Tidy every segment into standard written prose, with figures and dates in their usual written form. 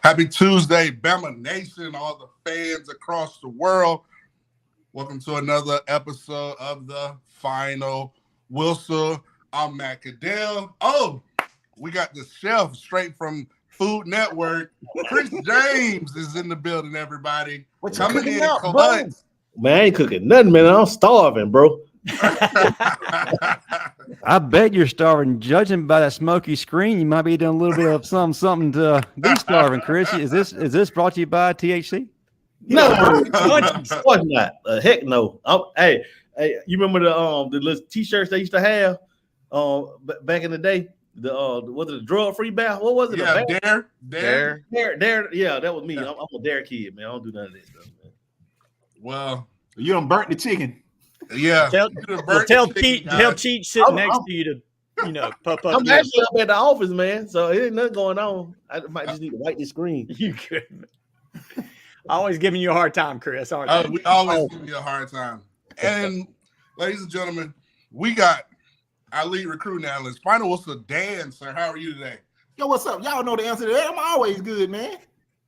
Happy Tuesday, Bama Nation, all the fans across the world. Welcome to another episode of the Final Whistle. I'm Matt Cadell. Oh, we got the chef straight from Food Network. Chris James is in the building, everybody. What you Coming cooking in up, clutch. Man, I ain't cooking nothing, man. I'm starving, bro. I bet you're starving. Judging by that smoky screen, you might be doing a little bit of something to be starving, Chris. Is this brought to you by THC? No, of course not. Heck no. Hey, you remember the little T-shirts they used to have back in the day? Was it a drug-free bath? What was it? Yeah, Dare. Yeah, that was me. I'm a Dare kid, man. I don't do none of that stuff, man. Well, you done burnt the chicken. Yeah. Tell Cheech sitting next to you to, puff up. I'm actually up at the office, man. So it ain't nothing going on. I might just need to wipe the screen. You could. Always giving you a hard time, Chris. Aren't they? We always give you a hard time. And ladies and gentlemen, we got our lead recruiting analyst. Final Whistle Dan, sir. How are you today? Yo, what's up? Y'all know the answer to that. I'm always good, man.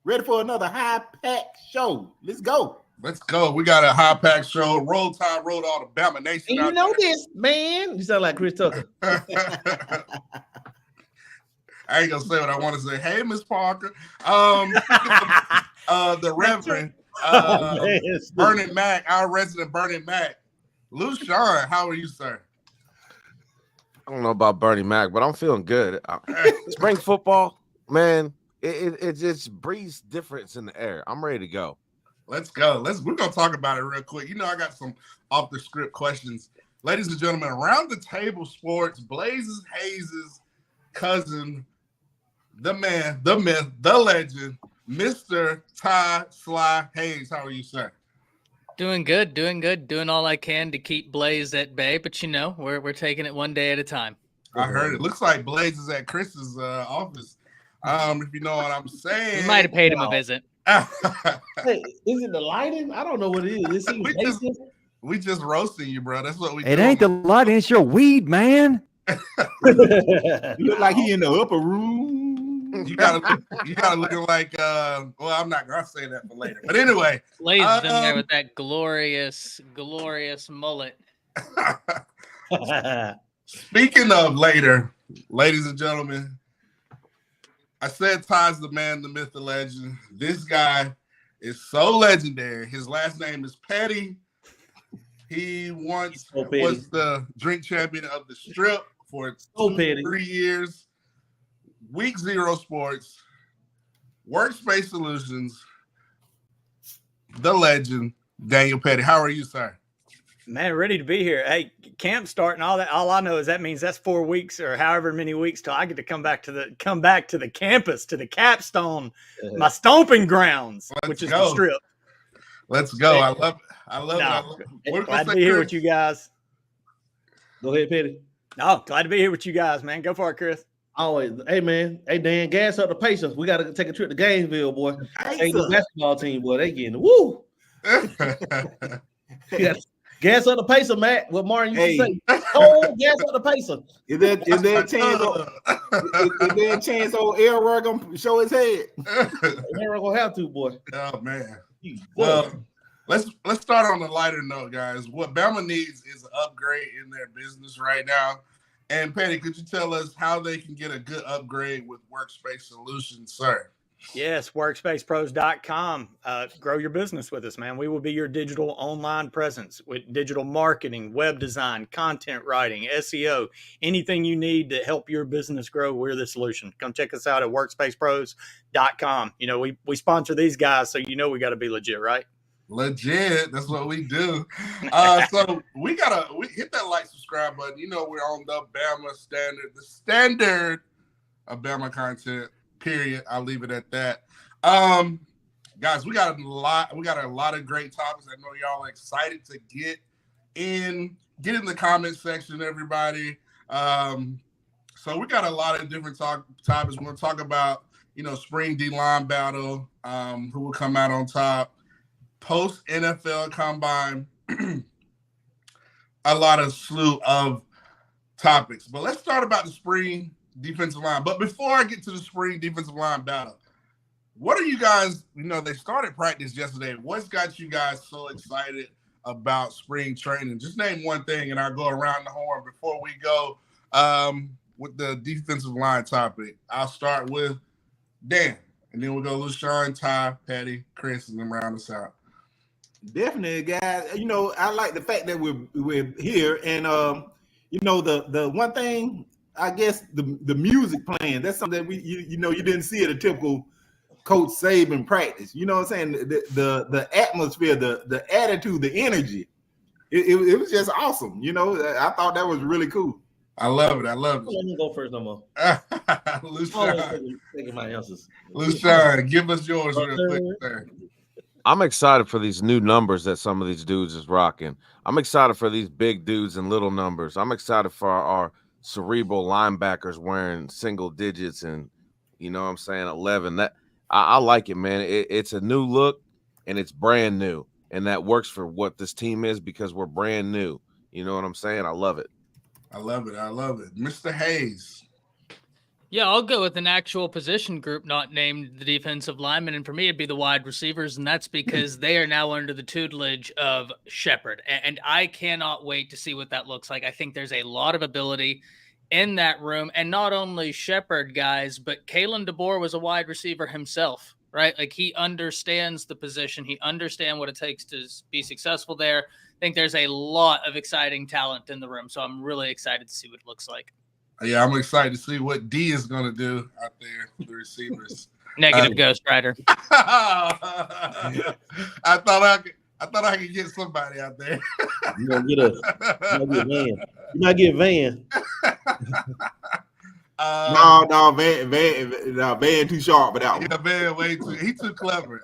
Ready for another high-packed show. Let's go. Let's go. We got a high-packed show. Roll Tide, roll all the Bama Nation. And you know this, man. You sound like Chris Tucker. I ain't gonna say what I want to say. Hey, Miss Parker. The Reverend Burning Mac, our resident Burning Mac. Lou Sean, how are you, sir? I don't know about Bernie Mac, but I'm feeling good. Spring football, man, it just breathes difference in the air. I'm ready to go. Let's go. We're gonna talk about it real quick. I got some off the script questions. Ladies and gentlemen, around the table sports, Blazes Hayes' cousin, the man, the myth, the legend, Mr. Ty Sly Hayes. How are you, sir? Doing good. Doing all I can to keep Blaze at bay, but we're taking it one day at a time. I heard it. Looks like Blaze is at Chris's office. If you know what I'm saying. We might have paid him a visit. Hey, is it the lighting? I don't know what it is. We just roasting you, bro. That's what we do. It ain't the lighting, it's your weed, man. You look like he in the upper room. You gotta looking like well, I'm not gonna say that for later. But anyway. Blaze is in there with that glorious mullet. Speaking of later, ladies and gentlemen, I said Ty's the man, the myth, the legend. This guy is so legendary. His last name is Petty. He once was the drink champion of the Strip for 3 years. Week 0 Sports, Workspace Solutions, the legend, Daniel Petty. How are you, sir? Man, ready to be here. Hey, camp starting all that. All I know is that means that's 4 weeks or however many weeks till I get to come back to the campus, to the capstone, my stomping grounds, which is the Strip. Let's go. I love it. Glad to be here with you guys. Go ahead, Petty. No, glad to be here with you guys, man. Go for it, Chris. Always. Hey, man. Hey, Dan, gas up the Pacers. We got to take a trip to Gainesville, boy. Hey, the basketball team, boy, they getting woo. Gas up the Pacer, Matt. What Martin used to say. Oh, gas up the Pacer. Is there a chance old Elroy gonna show his head? Elroy gonna have to, boy. Oh man. Well, let's start on a lighter note, guys. What Bama needs is an upgrade in their business right now. And Petty, could you tell us how they can get a good upgrade with Workspace Solutions, sir? Yes, workspacepros.com. Grow your business with us, man. We will be your digital online presence with digital marketing, web design, content writing, SEO, anything you need to help your business grow. We're the solution. Come check us out at workspacepros.com. We sponsor these guys, so we got to be legit, right? Legit. That's what we do. So we hit that like, subscribe button. We're on the Bama standard, the standard of Bama content. Period. I'll leave it at that. Guys, we got a lot of great topics. I know y'all are excited to get in the comment section, everybody. So we got a lot of different topics. We're going to talk about, spring D-line battle, who will come out on top, post NFL combine, a lot of slew of topics. But let's start about the spring defensive line. But before I get to the spring defensive line battle, what are you guys? They started practice yesterday. What's got you guys so excited about spring training? Just name one thing, and I'll go around the horn before we go with the defensive line topic. I'll start with Dan, and then we'll go LaShawn, Ty, Patty, Chris, and then round us out. Definitely, guys. I like the fact that we're here, and the one thing, I guess the music playing. That's something that you didn't see at a typical Coach Saban practice. You know what I'm saying? The atmosphere, the attitude, the energy. It was just awesome. I thought that was really cool. I love it. Let me go first, no more. Taking my answers. LaShawn, give us yours real quick, sir. I'm excited for these new numbers that some of these dudes is rocking. I'm excited for these big dudes and little numbers. I'm excited for our cerebral linebackers wearing single digits and, 11. That I like it, man. It's a new look and it's brand new. And that works for what this team is because we're brand new. You know what I'm saying? I love it. I love it. Mr. Hayes. Yeah, I'll go with an actual position group not named the defensive lineman, and for me, it'd be the wide receivers, and that's because they are now under the tutelage of Shepard, and I cannot wait to see what that looks like. I think there's a lot of ability in that room, and not only Shepard, guys, but Kalen DeBoer was a wide receiver himself, right? Like, he understands the position. He understands what it takes to be successful there. I think there's a lot of exciting talent in the room, so I'm really excited to see what it looks like. Yeah, I'm excited to see what D is going to do out there for the receivers. Negative Ghost Rider. I thought I could get somebody out there. You gonna get a van. You might get Van. Van too sharp for that one. Yeah, Van way too. He too clever.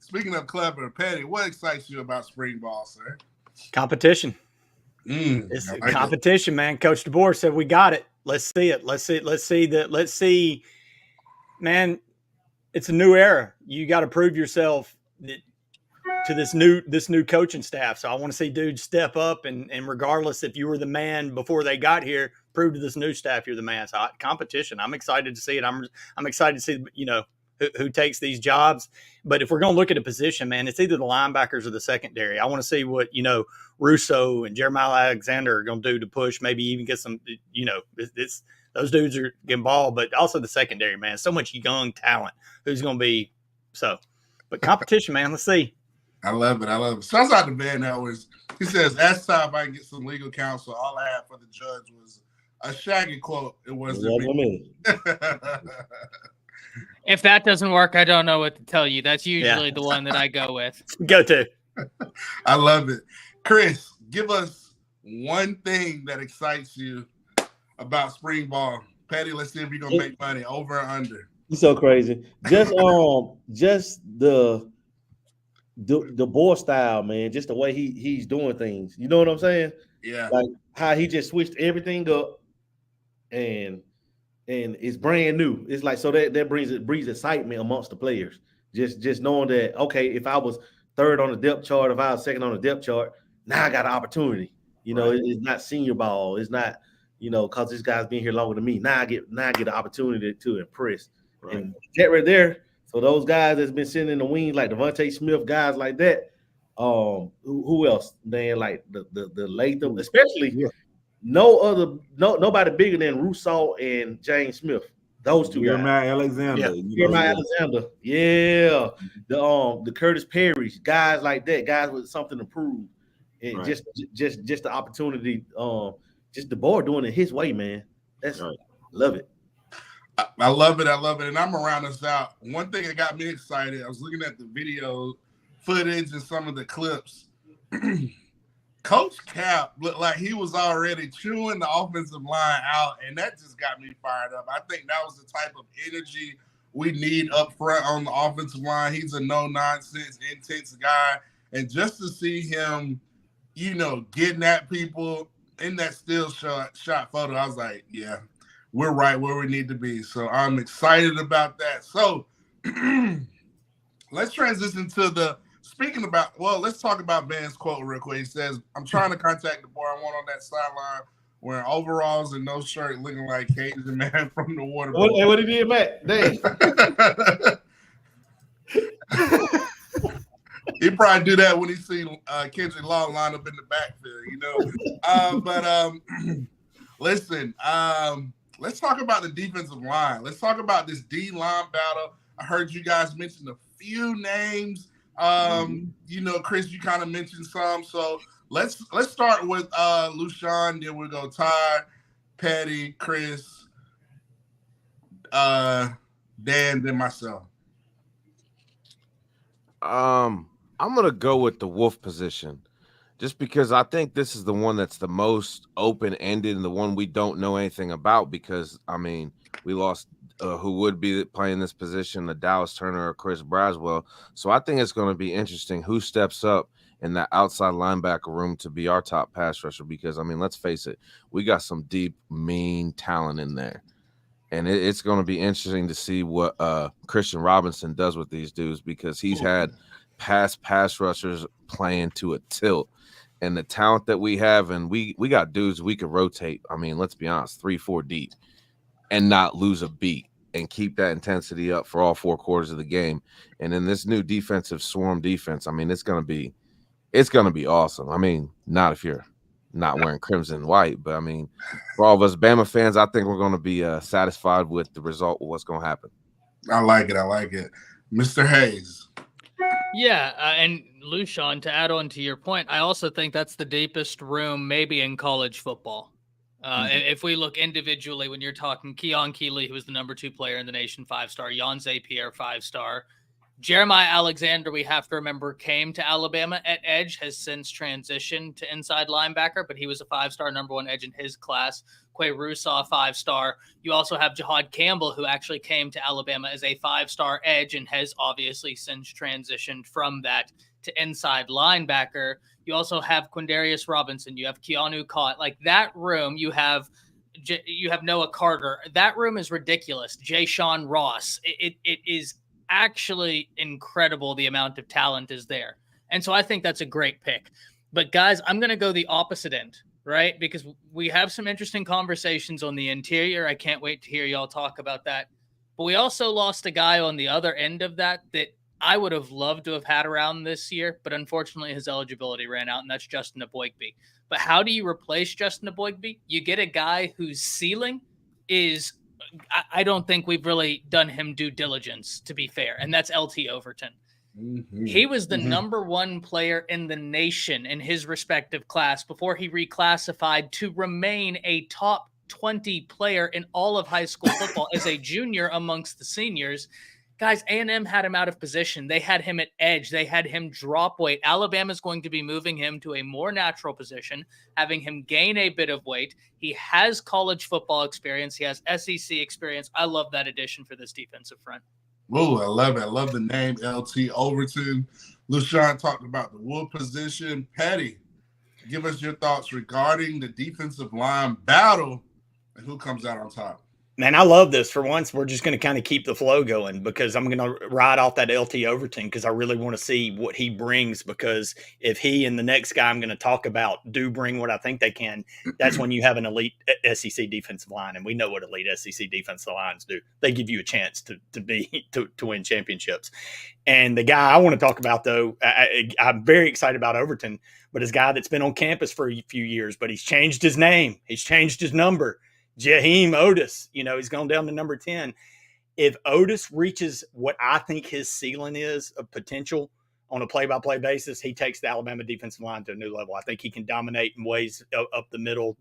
Speaking of clever, Patty, what excites you about spring ball, sir? Competition. It's competition, man. Coach DeBoer said we got it. Let's see it. Let's see. Man, it's a new era. You got to prove yourself to this new coaching staff. So I want to see dudes step up and regardless if you were the man before they got here, prove to this new staff you're the man. So competition. I'm excited to see it. I'm excited to see who takes these jobs. But if we're going to look at a position, man, it's either the linebackers or the secondary. I want to see what, Russo and Jeremiah Alexander are going to do to push, maybe even get some, those dudes are getting ball, but also the secondary, man. So much young talent who's going to be but competition, man. Let's see. I love it. Sounds like the man that was, he says, ask Ty if I can get some legal counsel. All I had for the judge was a Shaggy quote. It wasn't me. If that doesn't work, I don't know what to tell you. That's usually the one that I go with. Go to. I love it. Chris, give us one thing that excites you about spring ball. Patty, let's see if you're going to make money, over or under. You're so crazy. Just the boy style, man. Just the way he's doing things. You know what I'm saying? Yeah. Like how he just switched everything up and it's brand new. It's like, so that breeds excitement amongst the players. Just knowing that, okay, if I was third on the depth chart, if I was second on the depth chart, now I got an opportunity. Right. It's not senior ball. It's not, because this guy's been here longer than me. Now I get an opportunity to impress. Right. And that right there, so those guys that's been sitting in the wings, like Devontae Smith, guys like that. Who else? Man, like the Latham, especially. Yeah. Nobody bigger than Russo and James Smith. Those two guys. Alexander. Alexander. Yeah. The Curtis Perry's, guys like that, guys with something to prove. And just the opportunity, just the board doing it his way, man. That's right. Love it. I love it. And I'm gonna round us out. One thing that got me excited, I was looking at the video footage and some of the clips. Coach Cap looked like he was already chewing the offensive line out, and that just got me fired up. I think that was the type of energy we need up front on the offensive line. He's a no-nonsense, intense guy, and just to see him, getting at people in that still shot photo, I was like, yeah, we're right where we need to be. So I'm excited about that. So let's transition to let's talk about Van's quote real quick. He says, I'm trying to contact the boy I want on that sideline wearing overalls and no shirt looking like Cajun man from the water. What he did, Matt? Dang. He probably do that when he see Kendrick Long line up in the backfield, you know. Listen, let's talk about the defensive line. Let's talk about this D-line battle. I heard you guys mention a few names. You know, Chris, you kind of mentioned some. So let's start with Lushawn, then we'll go Ty, Patty, Chris, Dan, then myself. I'm gonna go with the Wolf position, just because I think this is the one that's the most open-ended and the one we don't know anything about. Because I mean, we lost who would be playing this position, the Dallas Turner or Chris Braswell. So I think it's going to be interesting who steps up in that outside linebacker room to be our top pass rusher. Because I mean, let's face it, we got some deep, mean talent in there. And it's going to be interesting to see what Christian Robinson does with these dudes, because he's had past pass rushers playing to a tilt. And the talent that we have, and we got dudes we could rotate, I mean, let's be honest, 3-4 deep and not lose a beat and keep that intensity up for all 4 quarters of the game. And in this new defensive swarm defense, I mean, it's going to be awesome. I mean, not if you're not wearing crimson and white, but I mean, for all of us Bama fans, I think we're going to be satisfied with the result of what's going to happen. I like it. Mr. Hayes. Yeah, and Lushawn, to add on to your point, I also think that's the deepest room maybe in college football. If we look individually, when you're talking Keon Keeley, who was the number 2 player in the nation, 5-star, Jan Zapier, 5-star, Jeremiah Alexander, we have to remember, came to Alabama at edge, has since transitioned to inside linebacker, but he was a 5-star number 1 edge in his class. Quay Rusaw, 5-star. You also have Jahad Campbell, who actually came to Alabama as a 5-star edge and has obviously since transitioned from that to inside linebacker. You also have Quindarius Robinson. You have Keanu Cott. Like that room, you have Noah Carter. That room is ridiculous. Jay Sean Ross. It is actually incredible the amount of talent is there. And so I think that's a great pick. But guys, I'm going to go the opposite end, right? Because we have some interesting conversations on the interior. I can't wait to hear y'all talk about that. But we also lost a guy on the other end of that I would have loved to have had around this year, but unfortunately his eligibility ran out, and that's Justin Eboigbe. But how do you replace Justin Eboigbe? You get a guy whose ceiling is, I don't think we've really done him due diligence, to be fair, and that's LT Overton. Mm-hmm. He was the number 1 player in the nation in his respective class before he reclassified to remain a top 20 player in all of high school football as a junior amongst the seniors. Guys, A&M had him out of position. They had him at edge. They had him drop weight. Alabama's going to be moving him to a more natural position, having him gain a bit of weight. He has college football experience. He has SEC experience. I love that addition for this defensive front. Oh, I love it. I love the name LT Overton. Lushawn talked about the Wolf position. Patty, give us your thoughts regarding the defensive line battle and who comes out on top. Man, I love this. For once, we're just going to kind of keep the flow going, because I'm going to ride off that LT Overton, because I really want to see what he brings, because if he and the next guy I'm going to talk about do bring what I think they can, that's when you have an elite SEC defensive line, and we know what elite SEC defensive lines do. They give you a chance to win championships. And the guy I want to talk about, though, I'm very excited about Overton, but is a guy that's been on campus for a few years, but he's changed his name. He's changed his number. Jaheim Oatis, he's gone down to number 10. If Oatis reaches what I think his ceiling is of potential on a play-by-play basis, he takes the Alabama defensive line to a new level. I think he can dominate in ways up the middle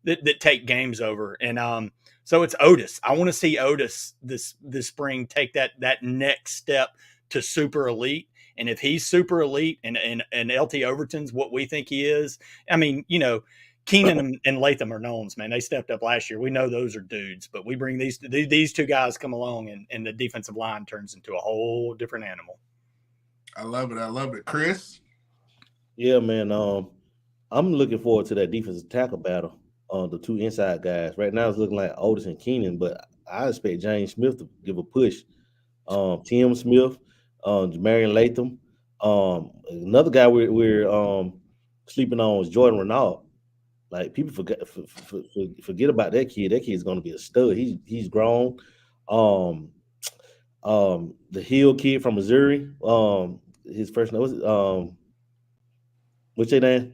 that take games over. And so it's Oatis. I want to see Oatis this spring take that next step to super elite. And if he's super elite and LT Overton's what we think he is, I mean, Keenan and Latham are knowns, man. They stepped up last year. We know those are dudes, but we bring these 2 guys come along, and the defensive line turns into a whole different animal. I love it. Chris? Yeah, man. I'm looking forward to that defensive tackle battle on the 2 inside guys. Right now it's looking like Oatis and Keenan, but I expect James Smith to give a push. Tim Smith, Jamarian Latham. Another guy we're sleeping on is Jordan Renaud. Like, people forget about that kid. That kid's going to be a stud. He's grown. The Hill kid from Missouri. His first name was what's your name?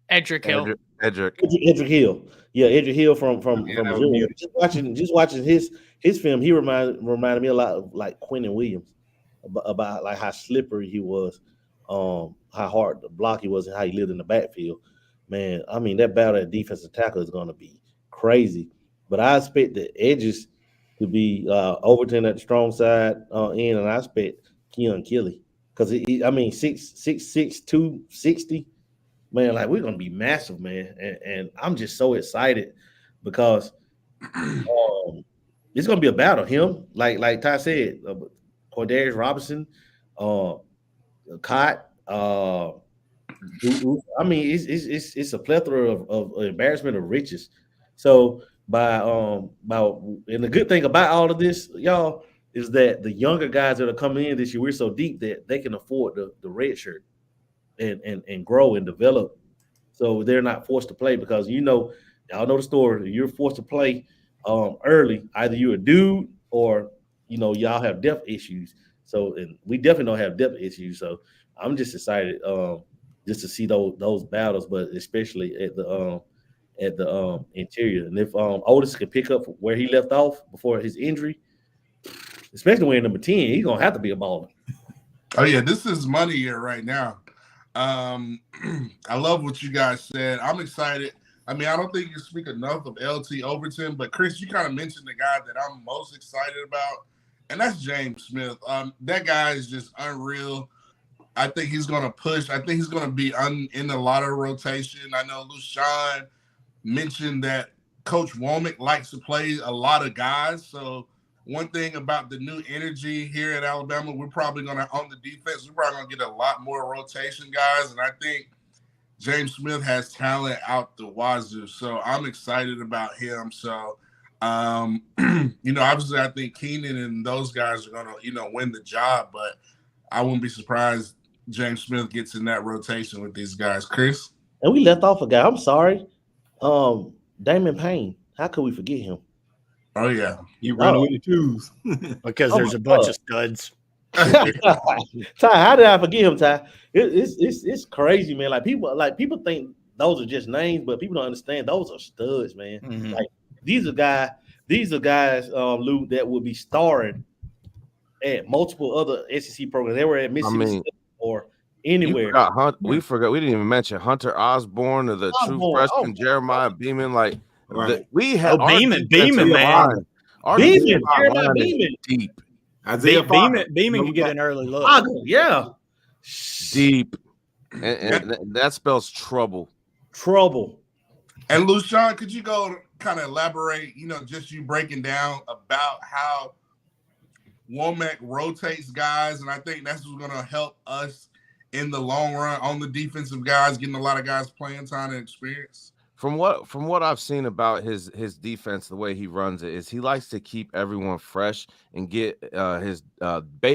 Edric Hill. Edric. Edric Hill. Yeah, Edric Hill from Yeah, that was Missouri. beautiful. Just watching his film, he reminded me a lot of like Quentin Williams about like how slippery he was, how hard the block he was, and how he lived in the backfield. Man, I mean that battle at defensive tackle is going to be crazy. But I expect the edges to be Overton at the strong side end, and I expect Keon Kelly because I mean 6'6", 260. Man, like we're gonna be massive, man, and I'm just so excited because it's gonna be a battle. Him, like Ty said, Cordarius Robinson, Cott. I mean, it's a plethora of embarrassment of riches. So and the good thing about all of this, y'all, is that the younger guys that are coming in this year, we're so deep that they can afford the red shirt and grow and develop. So they're not forced to play because y'all know the story. You're forced to play early. Either you're a dude or y'all have depth issues. So and we definitely don't have depth issues. So I'm just excited just to see those battles, but especially at the interior. And if Otis can pick up where he left off before his injury, especially wearing number 10, he's gonna have to be a baller. Oh yeah, this is money year right now. I love what you guys said. I'm excited. I mean, I don't think you speak enough of LT Overton, but Chris, you kind of mentioned the guy that I'm most excited about, and that's James Smith. That guy is just unreal. I think he's going to push. I think he's going to be in a lot of rotation. I know LaShawn mentioned that Coach Womack likes to play a lot of guys. So one thing about the new energy here at Alabama, we're probably going to, on the defense, we're probably going to get a lot more rotation guys. And I think James Smith has talent out the wazoo. So I'm excited about him. So, obviously I think Keenan and those guys are going to, win the job. But I wouldn't be surprised James Smith gets in that rotation with these guys. Chris? And we left off a guy. I'm sorry. Damon Payne. How could we forget him? Oh, yeah. You running with the twos. Because there's a bunch of studs. Ty, how did I forget him, Ty? It's crazy, man. Like people think those are just names, but people don't understand those are studs, man. Mm-hmm. Like these are guys, Lou, that will be starring at multiple other SEC programs. They were at Mississippi State or anywhere. We forgot. We didn't even mention Hunter Osborne or the true freshman Jeremiah Beeman. Like we had Beeman, man. Beeman, deep. Beeman can get an early look. Yeah, deep, and that spells trouble. And LaShawn, could you go kind of elaborate? Just you breaking down about how Womack rotates guys, and I think that's what's going to help us in the long run on the defensive guys, getting a lot of guys playing time and experience. From what I've seen about his defense, the way he runs it is he likes to keep everyone fresh and get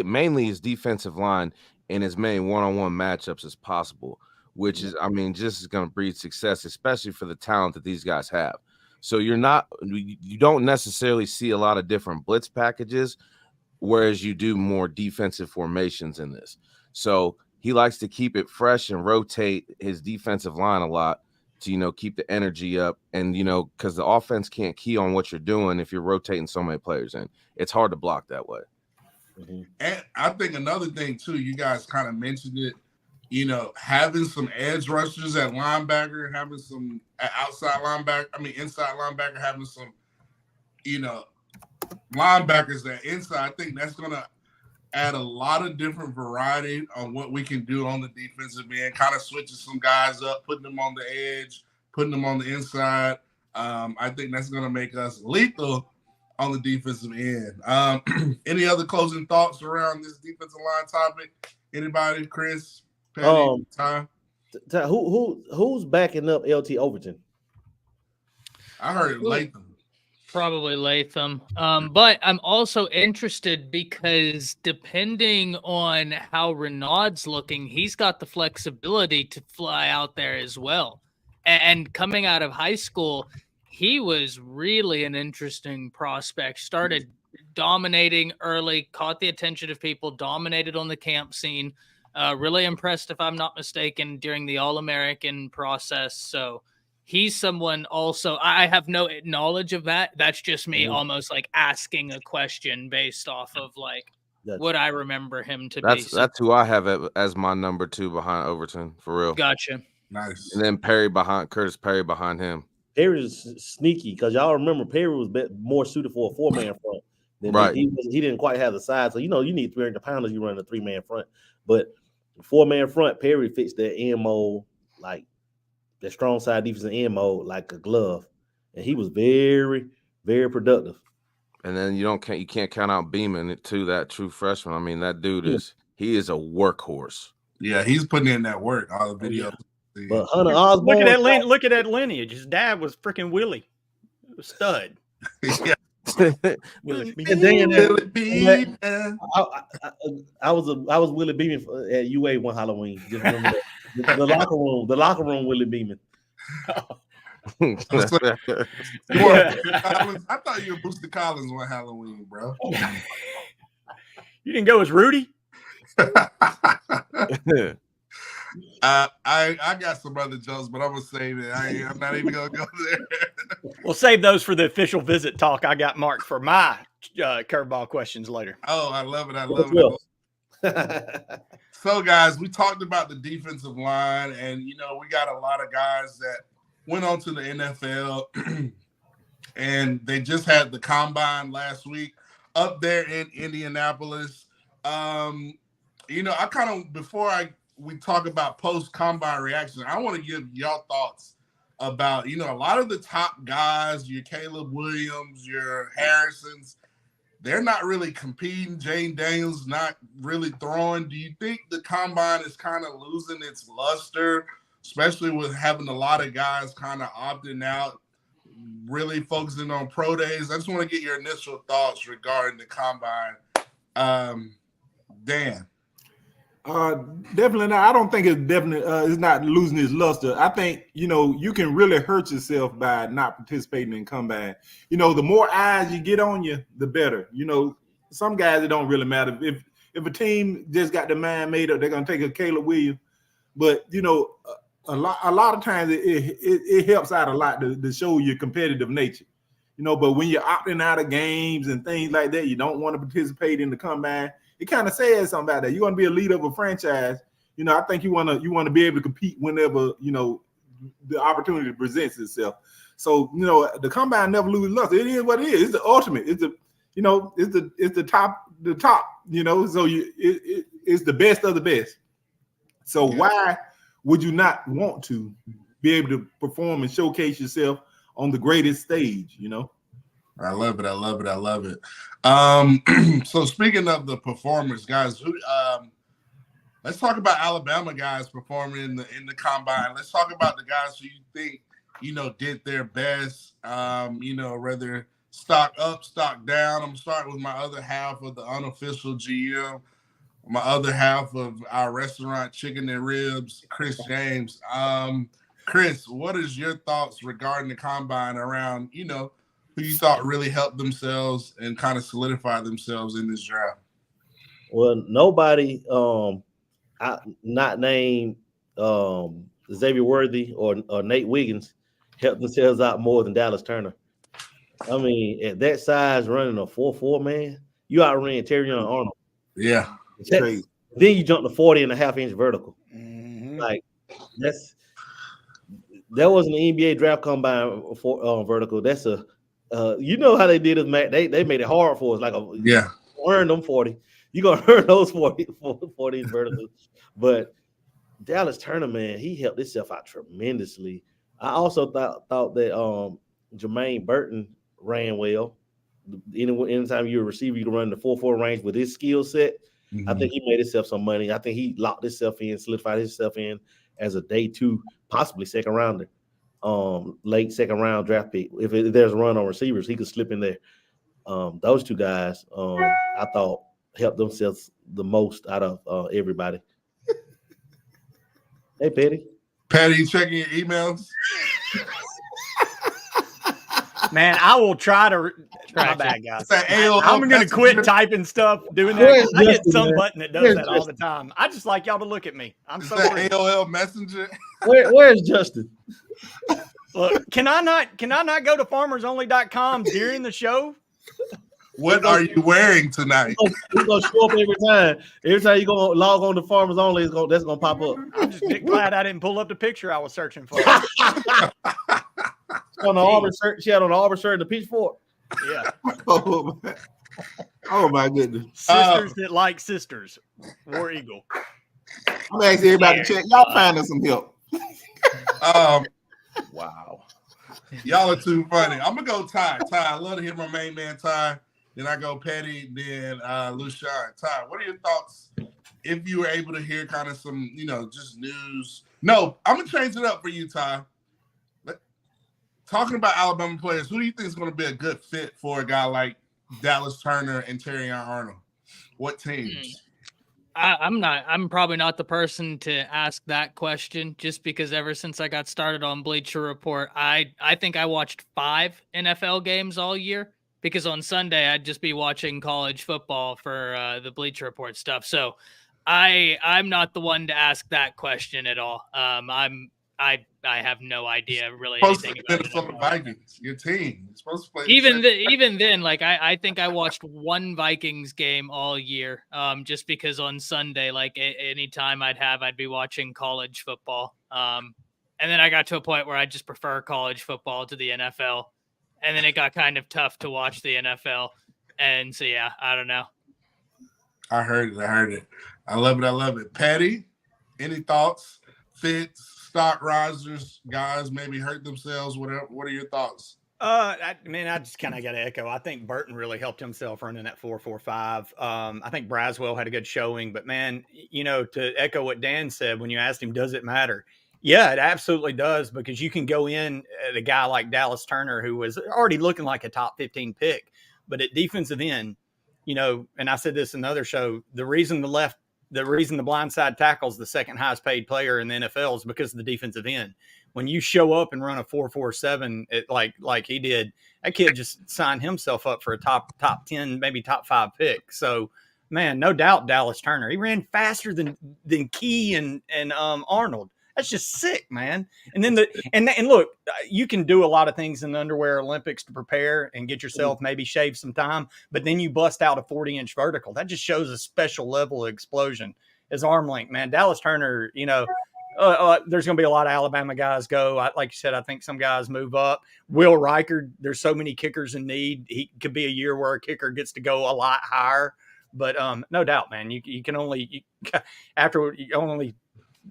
mainly his defensive line in as many one-on-one matchups as possible, which is, I mean, just is going to breed success, especially for the talent that these guys have. So you don't necessarily see a lot of different blitz packages, whereas you do more defensive formations in this. So he likes to keep it fresh and rotate his defensive line a lot to, keep the energy up. And, because the offense can't key on what you're doing if you're rotating so many players in. It's hard to block that way. Mm-hmm. And I think another thing, too, you guys kind of mentioned it, having some edge rushers at linebacker, having some inside linebacker, having some, linebackers that inside. I think that's going to add a lot of different variety on what we can do on the defensive end, kind of switching some guys up, putting them on the edge, putting them on the inside. I think that's going to make us lethal on the defensive end. Any other closing thoughts around this defensive line topic? Anybody? Chris? Patty? Ty? Who's backing up LT Overton? I heard Latham. Probably Latham. But I'm also interested because depending on how Renaud's looking, he's got the flexibility to fly out there as well. And coming out of high school, he was really an interesting prospect. Started dominating early, caught the attention of people, dominated on the camp scene. Really impressed, if I'm not mistaken, during the All-American process. So he's someone also, I have no knowledge of that. That's just me almost like asking a question based off of like what I remember him to be. So, that's who I have as my number 2 behind Overton, for real. gotcha. Nice. And then Curtis Perry behind him. Perry's sneaky because y'all remember Perry was more suited for a 4-man front. Right. He didn't quite have the size. So, you need 300 pounders, you run a 3-man front. But 4-man front, Perry fits that end mold, like that strong side defensive end mold, like a glove. And he was very, very productive. And then you can't count out Beeman too, that true freshman. I mean, that dude is a workhorse. Yeah, he's putting in that work. All the videos. But Hunter Osborne, look at that lineage. His dad was freaking Willie, a stud. Yeah. and then I was Willie Beeman at UA one Halloween. Just remember that. the locker room Willie Beeman. I thought you were Booster Collins one Halloween, bro. You didn't go as Rudy? I got some other jokes, but I'm gonna save it. I'm not even gonna go there. We'll save those for the official visit talk I got marked for my curveball questions later. Oh, I love it. So, guys, we talked about the defensive line, and we got a lot of guys that went on to the NFL, and they just had the combine last week up there in Indianapolis. I kind of, before we talk about post-combine reaction, I want to give y'all thoughts about, a lot of the top guys, your Caleb Williams, your Harrisons, they're not really competing. Jane Daniels not really throwing. Do you think the combine is kind of losing its luster, especially with having a lot of guys kind of opting out, really focusing on pro days? I just want to get your initial thoughts regarding the combine. Dan. Definitely not. I don't think it's not losing its luster. I think, you can really hurt yourself by not participating in combine. The more eyes you get on you, the better. Some guys, it don't really matter. If a team just got the mind made up, they're going to take a Caleb Williams. But, a lot of times it helps out a lot to show your competitive nature. But when you're opting out of games and things like that, you don't want to participate in the combine. It kind of says something about that. You want to be a leader of a franchise. I think you want to be able to compete whenever the opportunity presents itself. So the combine never loses luster. It is what it is. It's the ultimate. It's the top. So it's the best of the best. So why would you not want to be able to perform and showcase yourself on the greatest stage? I love it. So speaking of the performers, guys, let's talk about Alabama guys performing in the combine. Let's talk about the guys who you think, did their best, whether stock up, stock down. I'm starting with my other half of the unofficial GM, my other half of our restaurant, Chicken and Ribs, Chris James. Chris, what is your thoughts regarding the combine around, who you thought really helped themselves and kind of solidify themselves in this draft? Well, nobody not named Xavier Worthy or Nate Wiggins helped themselves out more than Dallas Turner. I mean, at that size, running a 4.4, man, you outran Terrion Arnold. Yeah. Then you jump to 40.5-inch vertical. Mm-hmm. Like, that wasn't an NBA draft combine for vertical. That's a how they did it, Matt. They made it hard for us. Like earn them 40. You're gonna earn those 40 verticals. But Dallas Turner, man, he helped himself out tremendously. I also thought that Jermaine Burton ran well. Anytime you're a receiver, you can run the 4.4 range with his skill set. Mm-hmm. I think he made himself some money. I think he locked himself in, solidified himself in as a day 2, possibly second rounder. Late second round draft pick. If there's a run on receivers, he could slip in there. Those two guys, I thought helped themselves the most out of everybody. Hey, Patty, you checking your emails? Man, I will try to. My Tragic. bad, guys. It's that AOL I'm going to messenger. quit typing stuff, doing that. Where's I get Justin, some man? button that does Where's that all the time. I just like y'all to look at me. I'm It's so that rude. AOL messenger. Where's Justin? Look, can I not go to farmersonly.com during the show? What are you wearing tonight? He's gonna show up every time. Every time you go log on to Farmers Only, that's gonna pop up. I'm just glad I didn't pull up the picture I was searching for. On the Auburn shirt, she had on the Auburn shirt and the pitchfork. Yeah. Oh my goodness. Sisters that like sisters. War Eagle. I'm gonna ask everybody to check. Y'all find us some help. Wow. Y'all are too funny. I'm gonna go Ty. I love to hear my main man Ty. Then I go Petty. Then Lushawn. Ty, what are your thoughts if you were able to hear kind of some, just news? No, I'm gonna change it up for you, Ty. Talking about Alabama players, who do you think is going to be a good fit for a guy like Dallas Turner and Terrion Arnold? What teams? I'm probably not the person to ask that question, just because ever since I got started on Bleacher Report, I think I watched 5 NFL games all year, because on Sunday I'd just be watching college football for the Bleacher Report stuff. So I'm not the one to ask that question at all. I have no idea really anything about Minnesota Vikings, your team. You're supposed to play. Even then, like I think I watched one Vikings game all year, just because on Sunday, like anytime I'd be watching college football. And then I got to a point where I just prefer college football to the NFL, and then it got kind of tough to watch the NFL. And so yeah, I don't know. I heard it. I love it. Patty, any thoughts? Fits, stock risers, guys maybe hurt themselves. Whatever. What are your thoughts? I just kind of got to echo. I think Burton really helped himself running that 4.45. I think Braswell had a good showing, but man, to echo what Dan said when you asked him, does it matter? Yeah, it absolutely does, because you can go in at a guy like Dallas Turner, who was already looking like a top 15 pick, but at defensive end, and I said this in the other show, the reason the blindside tackle is the second highest paid player in the NFL is because of the defensive end. When you show up and run a 4.47, like he did, that kid just signed himself up for a top 10, maybe top 5 pick. So, man, no doubt Dallas Turner. He ran faster than Key and Arnold. That's just sick, man. And then and look, you can do a lot of things in the Underwear Olympics to prepare and get yourself maybe shave some time, but then you bust out a 40-inch vertical. That just shows a special level of explosion. His arm length, man. Dallas Turner, there's going to be a lot of Alabama guys go. Like you said, I think some guys move up. Will Riker, there's so many kickers in need. He could be a year where a kicker gets to go a lot higher. But no doubt, man, you can only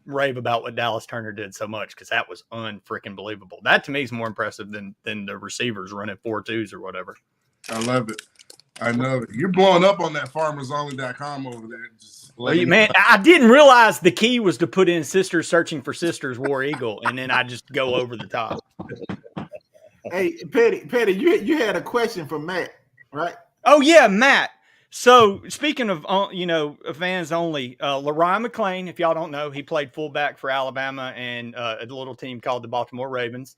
rave about what Dallas Turner did so much, because that was unfreaking believable. That to me is more impressive than the receivers running 4.2s or whatever. I love it. I know it. You're blowing up on that farmersonly.com over there. Man, I didn't realize the key was to put in Sisters Searching for Sisters War Eagle, and then I just go over the top. Hey, Petty, you had a question for Matt, right? Oh yeah, Matt. So speaking of fans only, Larion McClain, if y'all don't know, he played fullback for Alabama and a little team called the Baltimore Ravens.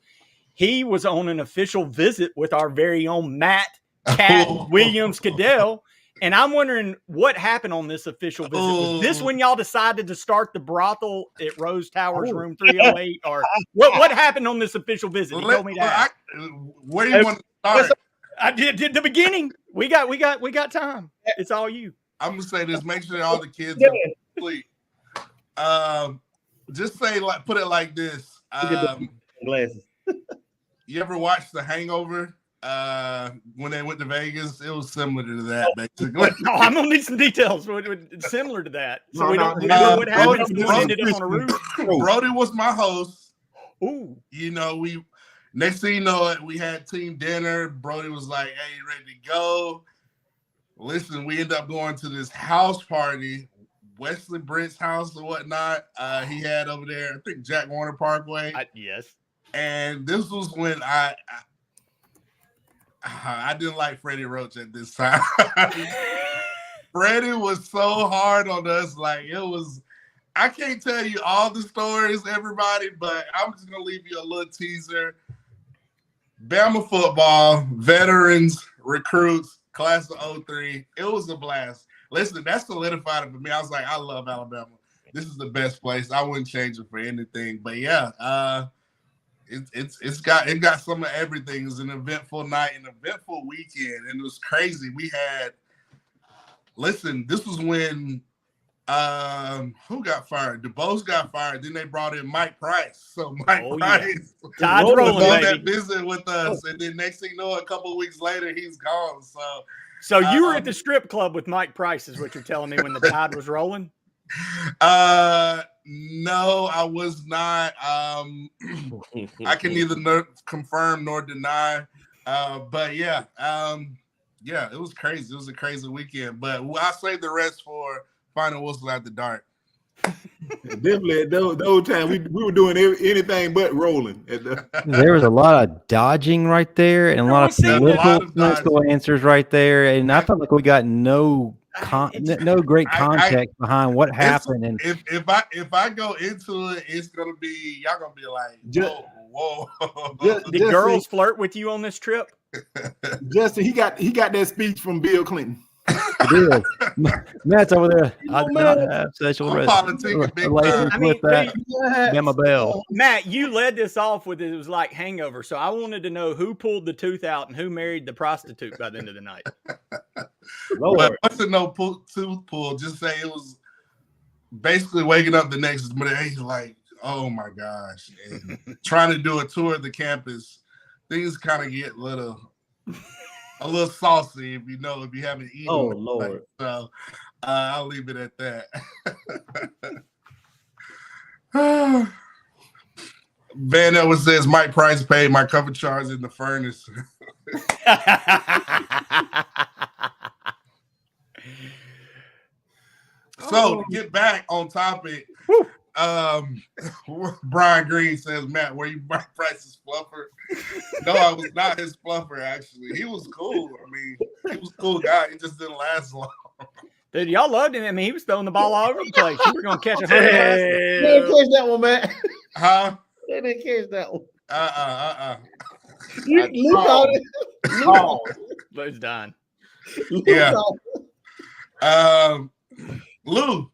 He was on an official visit with our very own Matt Cat Williams Cadell. And I'm wondering what happened on this official visit. Was this when y'all decided to start the brothel at Rose Towers room 308? Or what happened on this official visit? He told me that. Where do you want to start? I did the beginning. We got time. It's all you. I'm gonna say this. Make sure all the kids are asleep. Just say put it like this. Glasses. You ever watch The Hangover? When they went to Vegas, it was similar to that, basically. No, I'm gonna need some details. Similar to that, so we don't remember what happened. We ended up on a roof. Brody was my host. Ooh, we next thing you know, we had team dinner. Brody was like, "Hey, you ready to go?" Listen, we ended up going to this house party, Wesley Brent's house or whatnot. He had over there, I think Jack Warner Parkway. Yes. And this was when I didn't like Freddie Roach at this time. Freddie was so hard on us. Like, it was, I can't tell you all the stories, everybody, but I'm just going to leave you a little teaser. Bama football, veterans, recruits, class of 03. It was a blast. Listen, that solidified it for me. I was like, I love Alabama. This is the best place. I wouldn't change it for anything. But yeah, it's got some of everything. It was an eventful night, an eventful weekend, and it was crazy. We had this was when who got fired? DeBoer got fired. Then they brought in Mike Price. So Mike Price Tide's was rolling, on baby. that visit with us, and then next thing you know, a couple of weeks later, he's gone. So you were at the strip club with Mike Price, is what you're telling me, when the tide was rolling? No, I was not. I can neither confirm nor deny. But yeah, it was crazy. It was a crazy weekend. But I saved the rest for final whistle at the dark. Definitely at those times we were doing anything but rolling. There was a lot of dodging right there, and a lot of political answers right there, and I felt like we got no great context behind what happened. And if I go into it, it's gonna be y'all gonna be like, whoa. Did girls flirt with you on this trip? Justin, he got that speech from Bill Clinton. It is. Matt's over there. I do not have sexual relations with that Bama Bell. Matt, you led this off with it was like Hangover, so I wanted to know who pulled the tooth out and who married the prostitute by the end of the night. But wasn't no tooth pull. Just say it was basically waking up the next day like, oh my gosh, and trying to do a tour of the campus. Things kind of get a little saucy if you haven't eaten. Oh Lord! So I'll leave it at that. Van Ellis says Mike Price paid my cover charge in the furnace. So to get back on topic, Brian Green says, Matt, were you Mike Price's fluffer? No, I was not his fluffer, actually. He was cool. I mean, he was a cool guy. He just didn't last long. Dude, y'all loved him. I mean, he was throwing the ball all over the place. You were going to catch a They didn't catch that one, man. Huh? They didn't catch that one. You called it. Oh, but it's done. Yeah. Lou,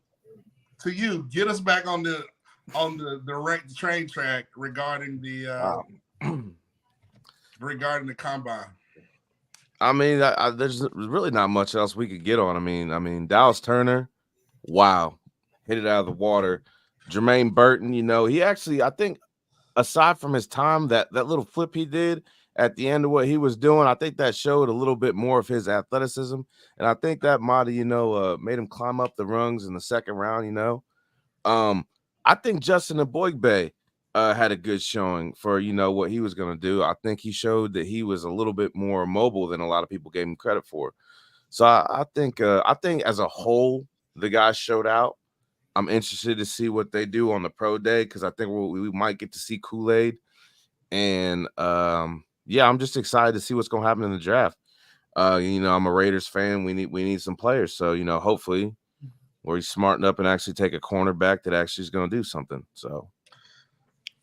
to you, get us back on the train track regarding the combine. I mean, there's really not much else we could get on. I mean, Dallas Turner, wow, hit it out of the water. Jermaine Burton, he actually, I think, aside from his time, that little flip he did at the end of what he was doing, I think that showed a little bit more of his athleticism, and I think that might have, made him climb up the rungs in the second round. I think Justin Eboigbe had a good showing for what he was going to do. I think he showed that he was a little bit more mobile than a lot of people gave him credit for. So I think as a whole, the guys showed out. I'm interested to see what they do on the pro day because I think we might get to see Kool-Aid, and I'm just excited to see what's going to happen in the draft. I'm a Raiders fan. We need some players, so hopefully we're smart enough and actually take a cornerback that actually is going to do something. So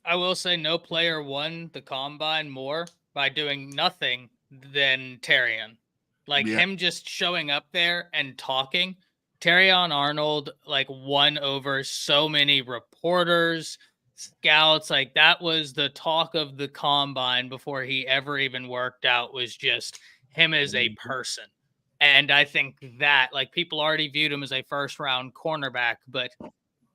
I will say no player won the combine more by doing nothing than Terrion. Him just showing up there and talking. Terrion Arnold won over so many reporters, scouts. That was the talk of the combine before he ever even worked out, was just him as a person. And I think that people already viewed him as a first round cornerback, but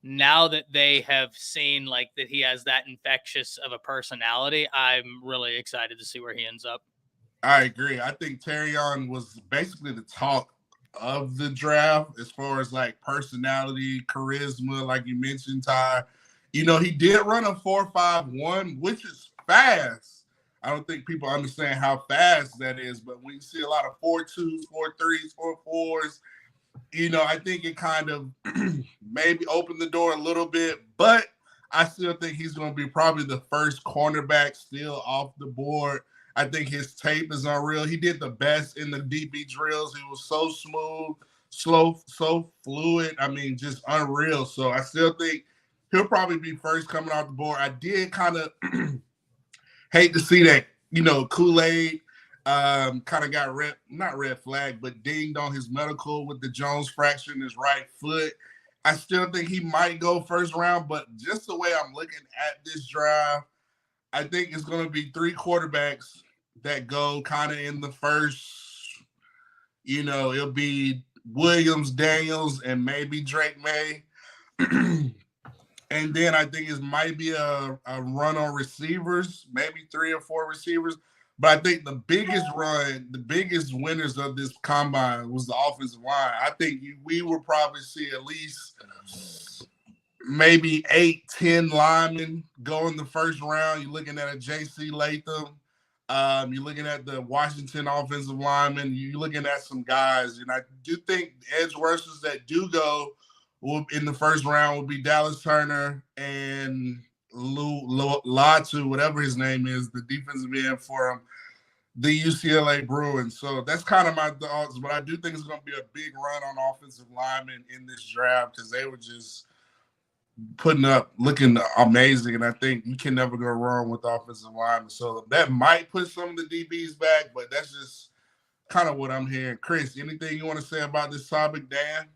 now that they have seen that he has that infectious of a personality, I'm really excited to see where he ends up. I agree. I think Terrion was basically the talk of the draft as far as personality, charisma, like you mentioned, Ty. He did run a 4.51, which is fast. I don't think people understand how fast that is, but when you see a lot of 4.2s, 4.3s, 4.4s, I think it kind of maybe opened the door a little bit, but I still think he's going to be probably the first cornerback still off the board. I think his tape is unreal. He did the best in the DB drills. He was so smooth, so fluid. I mean, just unreal. So I still think he'll probably be first coming off the board. I did kind of hate to see that, Kool-Aid kind of got not red flag, but dinged on his medical with the Jones fracture in his right foot. I still think he might go first round, but just the way I'm looking at this draft, I think it's going to be 3 quarterbacks that go kind of in the first, it'll be Williams, Daniels, and maybe Drake May. And then I think it might be a run on receivers, maybe 3 or 4 receivers. But I think the biggest winners of this combine was the offensive line. I think we will probably see at least maybe 8-10 linemen go in the first round. You're looking at a J.C. Latham. You're looking at the Washington offensive lineman. You're looking at some guys. And I do think edge rushers that do go in the first round will be Dallas Turner and Latu, whatever his name is, the defensive end for the UCLA Bruins. So that's kind of my thoughts, but I do think it's going to be a big run on offensive linemen in this draft because they were just looking amazing, and I think you can never go wrong with offensive linemen. So that might put some of the DBs back, but that's just kind of what I'm hearing. Chris, anything you want to say about this topic, Dan?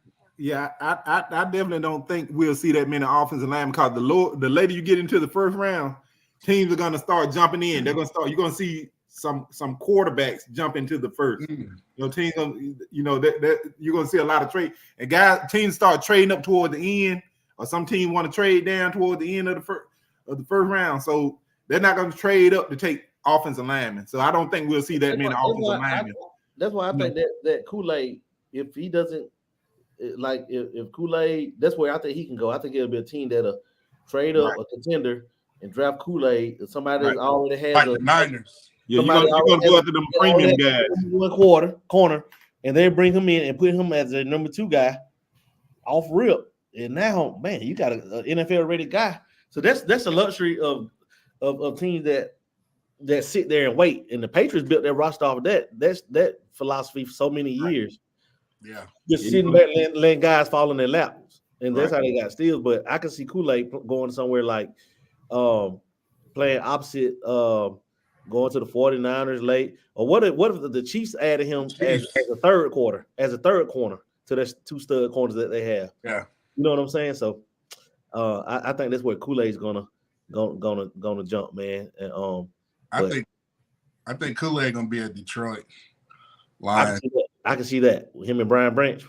Yeah, I definitely don't think we'll see that many offensive linemen because the later you get into the first round, teams are going to start jumping in. They're going to start. You're going to see some quarterbacks jump into the first. Teams, that you're going to see a lot of trade. And teams start trading up toward the end, or some team want to trade down toward the end of the first round. So they're not going to trade up to take offensive linemen. So I don't think we'll see that many offensive linemen. That's why I think that Kool-Aid, if he doesn't. Like if Kool-Aid, that's where I think he can go. I think it'll be a team that'll trade up a contender and draft Kool-Aid. Somebody that already has like the Niners. Yeah, you're gonna go after them premium guys. One corner, and they bring him in and put him as their number 2 guy off rip. And now, man, you got an NFL ready guy. So that's the luxury of teams that sit there and wait. And the Patriots built their roster off of that. That's that philosophy for so many years. Yeah, just sitting back, letting guys fall in their laps, and that's how they got steals. But I can see Kool-Aid going somewhere like playing opposite, going to the 49ers late, or what if the Chiefs added him as a third corner to their 2 stud corners that they have? Yeah, you know what I'm saying. So I think that's where Kool-Aid's gonna jump, man. And I think Kool-Aid gonna be at Detroit Lions. I can see that with him and Brian Branch,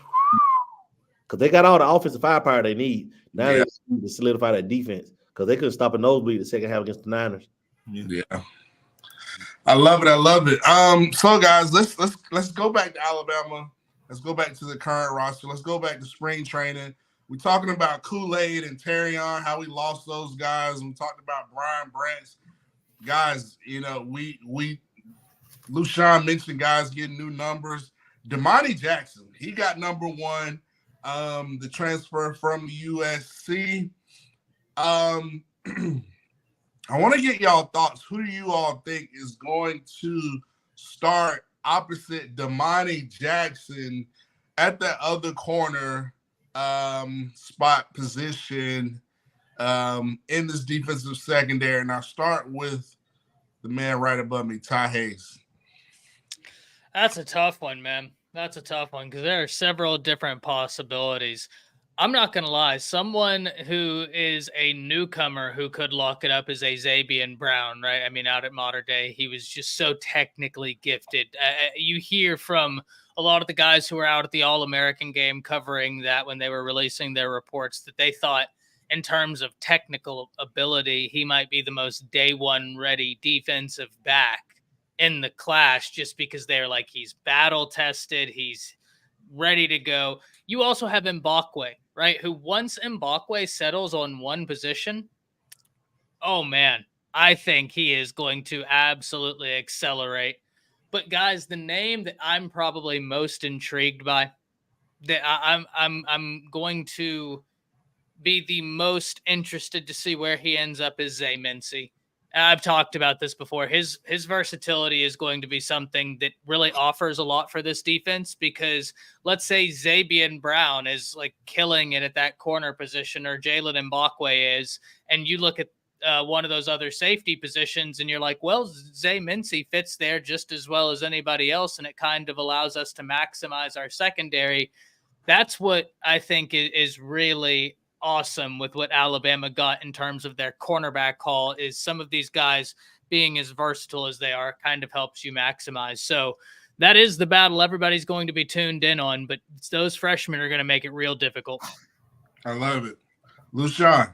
because they got all the offensive firepower they need. Now they need to solidify that defense because they couldn't stop a nosebleed the second half against the Niners. Yeah, I love it. So guys, let's go back to Alabama. Let's go back to the current roster. Let's go back to spring training. We're talking about Kool-Aid and Terrion, how we lost those guys. We talked about Brian Branch. Guys, Lushawn mentioned guys getting new numbers. Domani Jackson, he got number 1, the transfer from USC. I want to get y'all thoughts. Who do you all think is going to start opposite Domani Jackson at that other corner spot position in this defensive secondary? And I'll start with the man right above me, Ty Hayes. That's a tough one, man. That's a tough one because there are several different possibilities. I'm not going to lie. Someone who is a newcomer who could lock it up is a Saban Brown, right? I mean, out at Mater Dei, he was just so technically gifted. You hear from a lot of the guys who were out at the All-American game covering that when they were releasing their reports that they thought in terms of technical ability, he might be the most day one ready defensive back in the class just because they're like, he's battle tested. He's ready to go. You also have Mbakwe, right? Who once Mbakwe settles on one position, oh man, I think he is going to absolutely accelerate. But guys, the name that I'm probably most intrigued by, that I'm going to be the most interested to see where he ends up is Zay Mincy. I've talked about this before. His versatility is going to be something that really offers a lot for this defense because let's say Saban Brown is like killing it at that corner position or Jalen Mbakwe is, and you look at one of those other safety positions, and you're like, well, Zay Mincy fits there just as well as anybody else, and it kind of allows us to maximize our secondary. That's what I think is really awesome with what Alabama got in terms of their cornerback call, is some of these guys being as versatile as they are kind of helps you maximize. So that is the battle everybody's going to be tuned in on, but those freshmen are going to make it real difficult. I love it. Lushawn.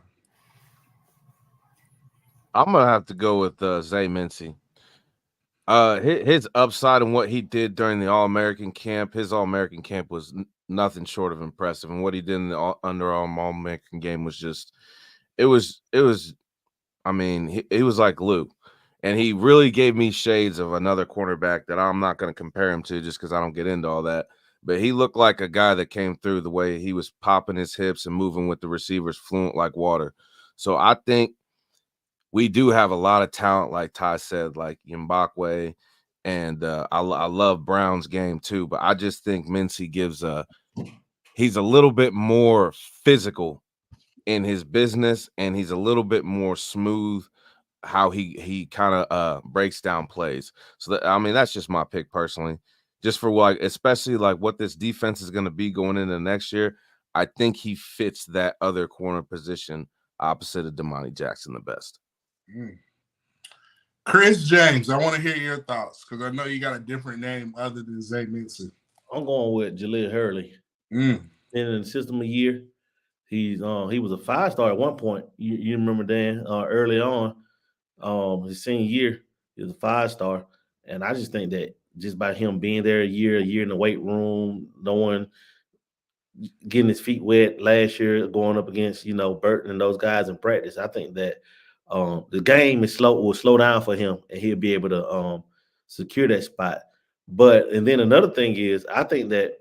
I'm going to have to go with Zay Mincy. His upside and what he did during the All-American camp, his All-American camp was nothing short of impressive. And what he did in the under All-American game was just, he was like Luke. And he really gave me shades of another cornerback that I'm not going to compare him to just because I don't get into all that. But he looked like a guy that came through the way he was popping his hips and moving with the receivers fluent like water. So I think we do have a lot of talent, like Ty said, like Mbakwe, and I love Brown's game too. But I just think Mincy he's a little bit more physical in his business, and he's a little bit more smooth how he kind of breaks down plays. So that's just my pick personally, just for like, especially like what this defense is going to be going into next year. I think he fits that other corner position opposite of Domani Jackson the best. Chris James, I want to hear your thoughts because I know you got a different name other than Zay Mincy. I'm going with Jaleel Hurley. In the system a year, he was a 5-star at one point. You remember Dan early on, his senior year, he was a 5-star, and I just think that just by him being there a year in the weight room, getting his feet wet last year, going up against Burton and those guys in practice, I think that the game will slow down for him, and he'll be able to secure that spot. And then another thing is, I think that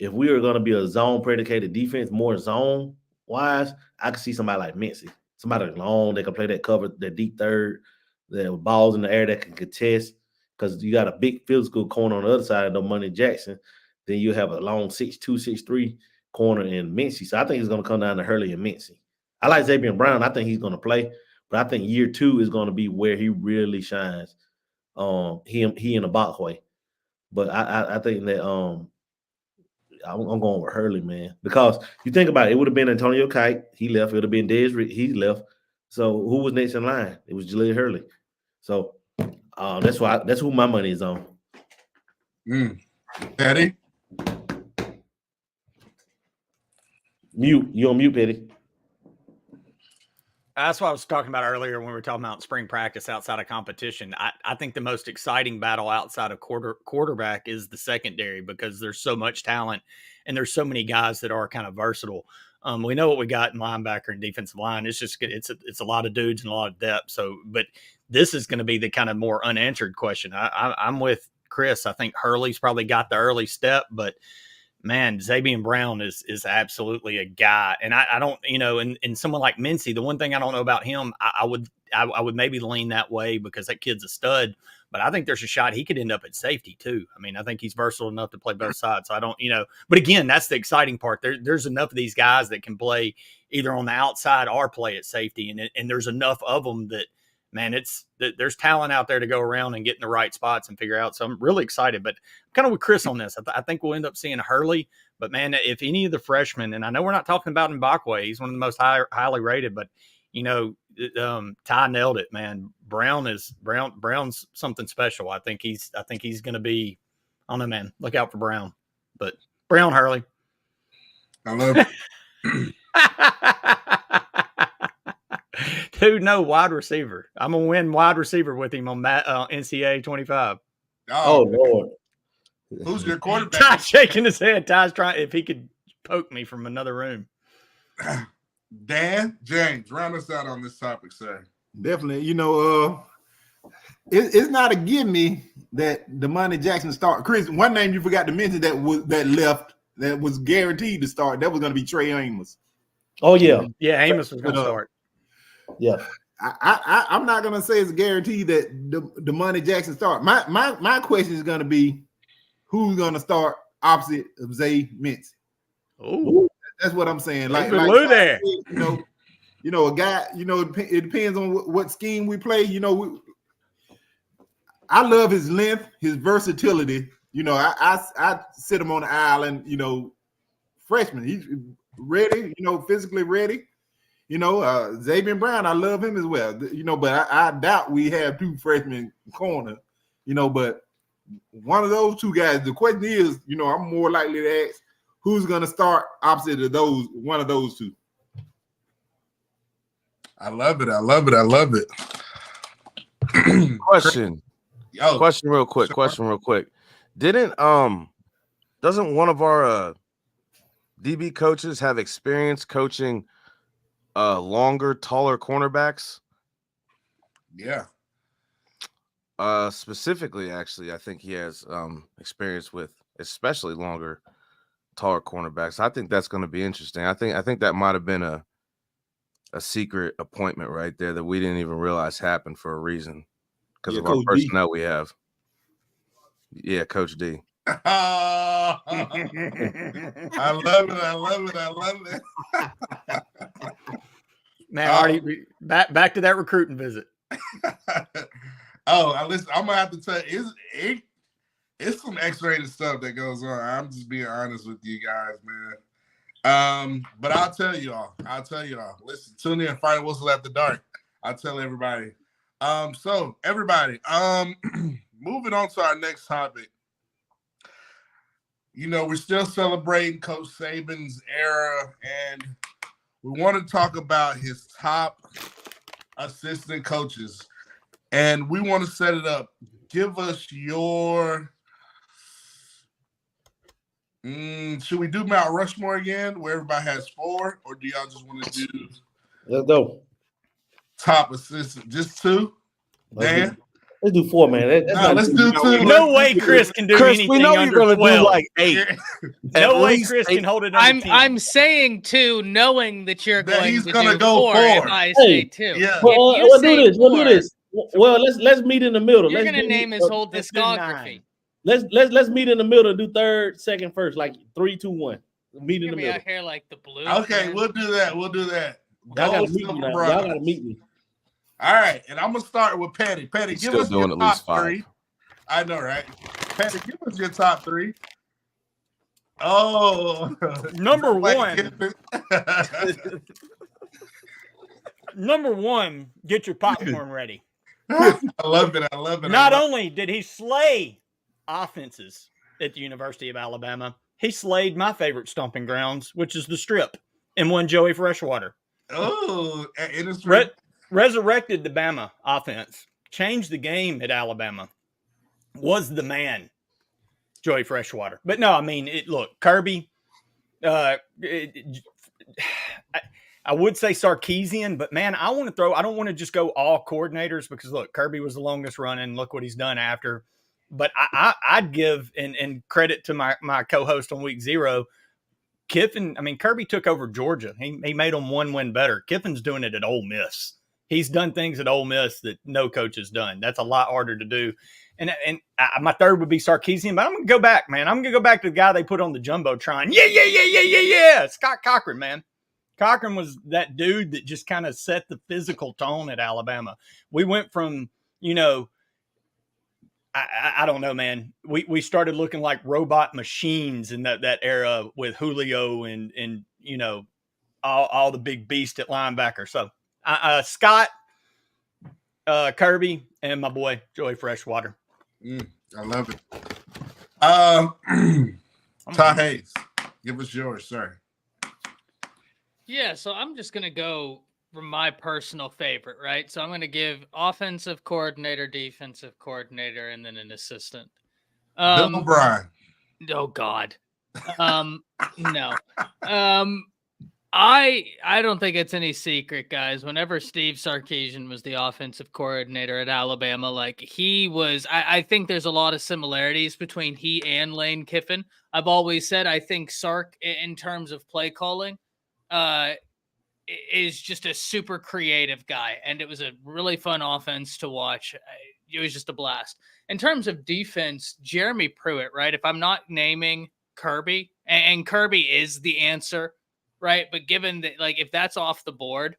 if we are going to be a zone predicated defense, more zone wise, I could see somebody like Mincy, somebody long that can play that cover, that deep third, that balls in the air that can contest. Because you got a big physical corner on the other side of Domani Jackson, then you have a long 6'2", 6'3" corner in Mincy. So I think it's going to come down to Hurley and Mincy. I like Xavier Brown. I think he's going to play, but I think year 2 is going to be where he really shines. He and Mbakwe. But I think that I'm going with Hurley, man. Because you think about it, it would have been Antonio Kite. He left. It would have been Dez. He left. So who was next in line? It was Jaleel Hurley. So that's who my money is on. Petty? Mute. You on mute, Petty. That's what I was talking about earlier when we were talking about spring practice outside of competition. I think the most exciting battle outside of quarterback is the secondary, because there's so much talent and there's so many guys that are kind of versatile. We know what we got in linebacker and defensive line. It's just it's a lot of dudes and a lot of depth. So, but this is going to be the kind of more unanswered question. I'm with Chris. I think Hurley's probably got the early step, but man, Xavier Brown is absolutely a guy. And I don't, and someone like Mincy, the one thing I don't know about him, I would maybe lean that way because that kid's a stud, but I think there's a shot he could end up at safety too. I mean, I think he's versatile enough to play both sides. So I don't, but again, that's the exciting part. There's enough of these guys that can play either on the outside or play at safety. And there's enough of them that, man, there's talent out there to go around and get in the right spots and figure out. So I'm really excited, but I'm kind of with Chris on this. I think we'll end up seeing Hurley, but man, if any of the freshmen, and I know we're not talking about Mbakwe, he's one of the most highly rated, but Ty nailed it, man. Brown's something special. I think he's going to be, I don't know, man, look out for Brown, but Brown, Hurley. I love it. Dude, no, wide receiver. I'm going to win wide receiver with him on NCAA 25. Oh, Lord. Who's your quarterback? Ty's shaking his head. Ty's trying, if he could poke me from another room. Dan, James, round us out on this topic, sir. Definitely. It's not a give me that Domani Jackson start. Chris, one name you forgot to mention that left that was guaranteed to start. That was going to be Trey Amos. Oh, yeah. Yeah, Amos was going to start. Yeah. I'm not going to say it's a guarantee that Domani Jackson start. My question is going to be who's going to start opposite of Zay Mincy. Oh, that's what I'm saying. Like there. a guy, it depends on what scheme we play. I love his length, his versatility. I sit him on the island, freshman. He's ready, physically ready. Xavier Brown, I love him as well. But I doubt we have 2 freshmen corner, but one of those 2 guys. The question is, I'm more likely to ask who's going to start opposite of one of those 2. I love it. I love it. I love it. Question real quick. Doesn't one of our DB coaches have experience coaching longer, taller cornerbacks? Yeah. Specifically, actually, I think he has experience with especially longer, taller cornerbacks. I think that's going to be interesting. I think that might have been a secret appointment right there that we didn't even realize happened for a reason because of our personnel we have. Yeah, Coach D. I love it. I love it. I love it. Man, Artie, back to that recruiting visit. Listen, I'm gonna have to tell you, it's some X-rated stuff that goes on. I'm just being honest with you guys, man. But I'll tell you all. Listen, tune in, Final Whistle After Dark. I'll tell everybody. So everybody, moving on to our next topic. We're still celebrating Coach Saban's era, and we want to talk about his top assistant coaches. And we want to set it up. Give us your should we do Mount Rushmore again, where everybody has 4, or do y'all just want to do Let's go. top assistant? Just 2? Dan? Let's do 4, man. Let's do 2. No way Chris can do anything we know under you're gonna 12. do like 8. No way Chris can hold it under 10. I'm saying 2, knowing that you're That going he's to gonna do go 4 4. if I say 2. Yeah. Well, If you we'll say do this. We'll do 4, this. Well, let's meet in the middle. You're Let's going to name his whole let's do discography. 9. Let's meet in the middle and do 3rd, 2nd, 1st, like 3, 2, 1. Meet in You're the be middle. out here like the Blues. Okay, man. we'll do that. Y'all gotta meet me now. Y'all gotta meet me. All right, and I'm gonna start with Patty. Patty, He's give still us doing your at least top 5. 3. I know, right? Patty, give us your top 3. Oh, Number Like, 1. Number 1, get your popcorn ready. I love it. I love it. Not only did he slay offenses at the University of Alabama, he slayed my favorite stomping grounds, which is the Strip, and won Joey Freshwater. Oh, Resurrected the Bama offense, changed the game at Alabama, was the man, Joey Freshwater. But no, I mean, look, Kirby, I would say Sarkisian, but man, I don't want to just go all coordinators because look, Kirby was the longest running. Look what he's done after. But I'd give and credit to my co-host on week 0, Kiffin. I mean, Kirby took over Georgia. He made them 1 win better. Kiffin's doing it at Ole Miss. He's done things at Ole Miss that no coach has done. That's a lot harder to do. And my 3rd would be Sarkisian, but I'm going to go back, man. I'm going to go back to the guy they put on the Jumbotron. Yeah. Scott Cochran, man. Cochran was that dude that just kind of set the physical tone at Alabama. We went from, I don't know, man. We started looking like robot machines in that era with Julio and all the big beast at linebacker. So Scott, Kirby, and my boy Joey Freshwater. I love it. Ty Hayes, give us yours, sir. Yeah, so I'm just going to go from my personal favorite, right? So I'm going to give offensive coordinator, defensive coordinator, and then an assistant. Bill O'Brien. Oh, God. No. I don't think it's any secret, guys. Whenever Steve Sarkisian was the offensive coordinator at Alabama, like he was, I think there's a lot of similarities between he and Lane Kiffin. I've always said I think Sark, in terms of play calling, is just a super creative guy, and it was a really fun offense to watch. It was just a blast. In terms of defense, Jeremy Pruitt, right? If I'm not naming Kirby, and Kirby is the answer, right? But given that, like, if that's off the board,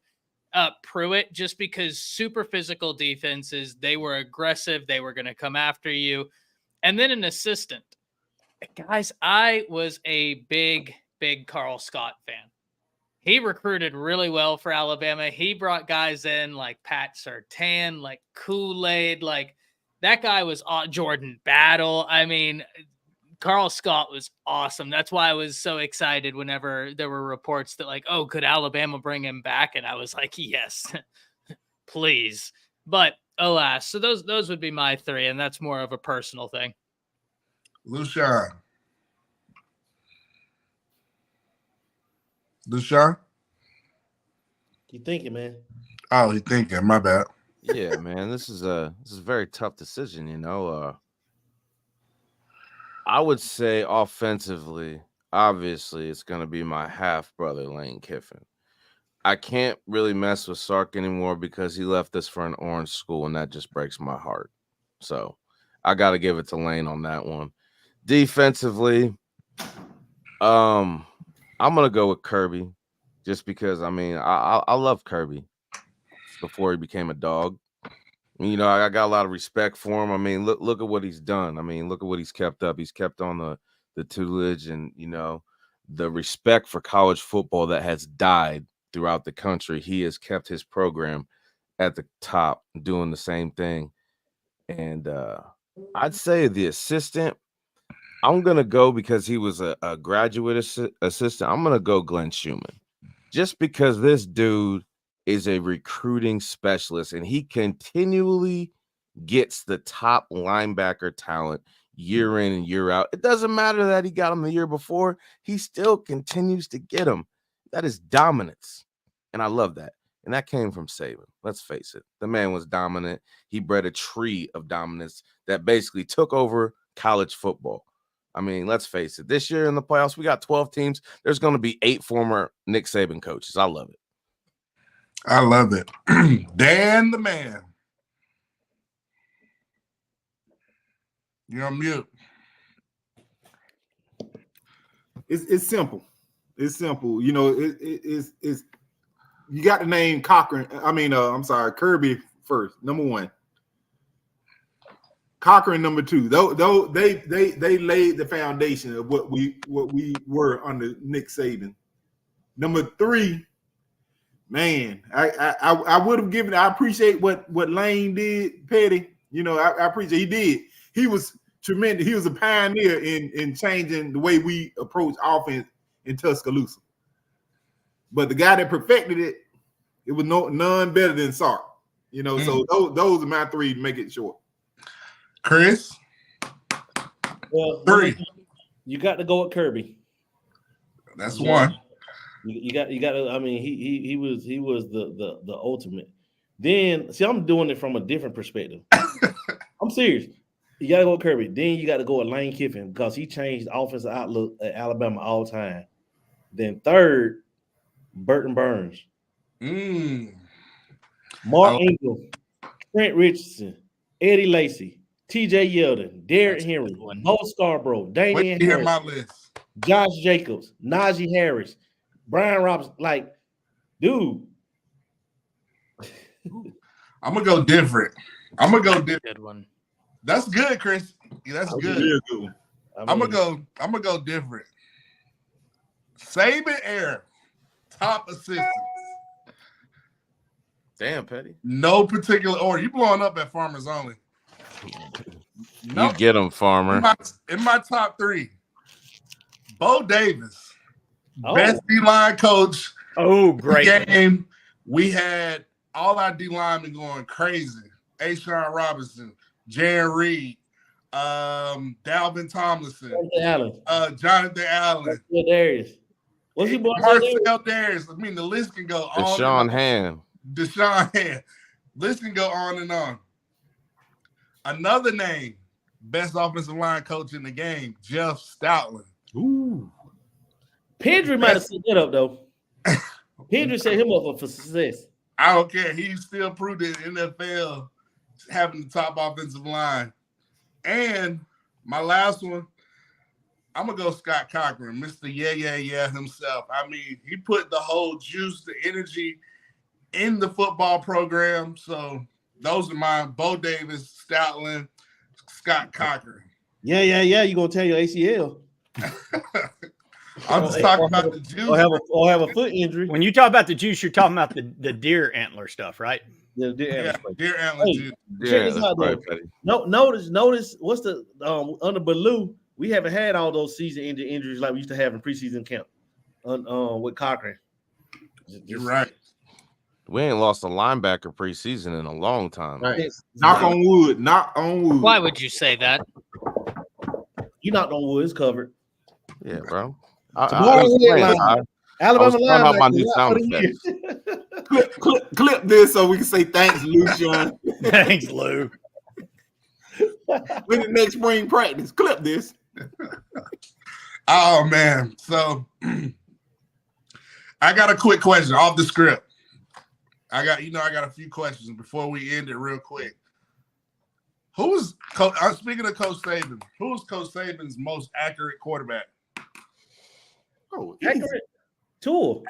Pruitt, just because super physical defenses, they were aggressive, they were going to come after you. And then an assistant. Guys, I was a big Carl Scott fan. He recruited really well for Alabama. He brought guys in like Pat Surtain, like Kool-Aid, like that guy was Jordan Battle. I mean, Carl Scott was awesome. That's why I was so excited whenever there were reports that like, oh, could Alabama bring him back? And I was like, yes, please. But alas, so those would be my three, and that's more of a personal thing. Lushawn, You thinking, man? Oh, he thinking. My bad. Yeah, man, this is a very tough decision. You know, I would say offensively, obviously, it's going to be my half brother Lane Kiffin. I can't really mess with Sark anymore because he left us for an orange school, and that just breaks my heart. So I got to give it to Lane on that one. Defensively, I'm gonna go with Kirby, just because I mean I love Kirby before he became a dog. You know, I got a lot of respect for him. I mean, look at what he's done. I mean, look at what he's kept up. He's kept on the tutelage, and you know, the respect for college football that has died throughout the country. He has kept his program at the top, doing the same thing. And I'd say the assistant, I'm going to go because he was a graduate assistant. I'm going to go Glenn Schumann, just because this dude is a recruiting specialist and he continually gets the top linebacker talent year in and year out. It doesn't matter that he got him the year before. He still continues to get him. That is dominance. And I love that. And that came from Saban. Let's face it. The man was dominant. He bred a tree of dominance that basically took over college football. I mean, let's face it. This year in the playoffs, we got 12 teams. There's going to be 8 former Nick Saban coaches. I love it. I love it. Dan the man. You're on mute. It's simple. It's simple. You know, it's you got the name Cochran. Kirby first, number one. Cochran number two. Though they laid the foundation of what we were under Nick Saban. Number three, man, I would have given. I appreciate what Lane did, Petty. You know, I appreciate he did. He was tremendous. He was a pioneer in changing the way we approach offense in Tuscaloosa. But the guy that perfected it, it was none better than Sark. You know, so those are my three to make it short. Chris? Well, 3. You got to go with Kirby. That's one. You got to. I mean, he was the ultimate. Then see, I'm doing it from a different perspective. I'm serious. You got to go with Kirby. Then you got to go with Lane Kiffin because he changed the offensive outlook at Alabama all the time. Then third, Burton Burns. Mark Ingram, Trent Richardson, Eddie Lacy, T.J. Yeldon, Derrick Henry, Bo Scarborough, Damian Wait, hear Harris, my list. Josh Jacobs, Najee Harris, Brian Robinson. Like, dude. I'm gonna go different. Good one. That's good, Chris. Yeah, that's good. Real good. I'm gonna go different. Saban era, top assistants. Damn, Petty. No particular order. You blowing up at Farmers Only. You get them, Farmer. In my top 3, Bo Davis, best D-line coach. Oh, great game. We had all our D linemen going crazy. Ashawn Robinson, Jaron Reed, Dalvin Tomlinson, Jonathan Allen, Darius. What's he Marcel Darius. I mean, the list can go on. Deshaun Hand. List can go on and on. Another name, best offensive line coach in the game, Jeff Stoutland. Ooh. Pedri might have set that up, though. Pedri set him up for success. I don't care. He still proved it in the NFL having the top offensive line. And my last one, I'm going to go Scott Cochran, Mr. Yeah himself. I mean, he put the whole juice, the energy in the football program. So those are mine: Bo Davis, Stoutland, Scott Cochran. Yeah. You gonna tear your ACL? I'm just talking about the juice. Or have a foot injury. When you talk about the juice, you're talking about the deer antler stuff, right? Yeah, deer antler juice. Check this out, though. Notice what's the under Ballou? We haven't had all those season injuries like we used to have in preseason camp. With Cochran. You're right. We ain't lost a linebacker preseason in a long time. Right. Knock on wood. Knock on wood. Why would you say that? You knocked on wood. It's covered. Yeah, bro. Alabama line out my new sound effects. clip this so we can say thanks, Lucian. Thanks, Lou. When the next spring practice, clip this. Oh man. So I got a quick question off the script. I got a few questions before we end it real quick. Speaking of Coach Saban, who is Coach Saban's most accurate quarterback? Oh, accurate. Tua.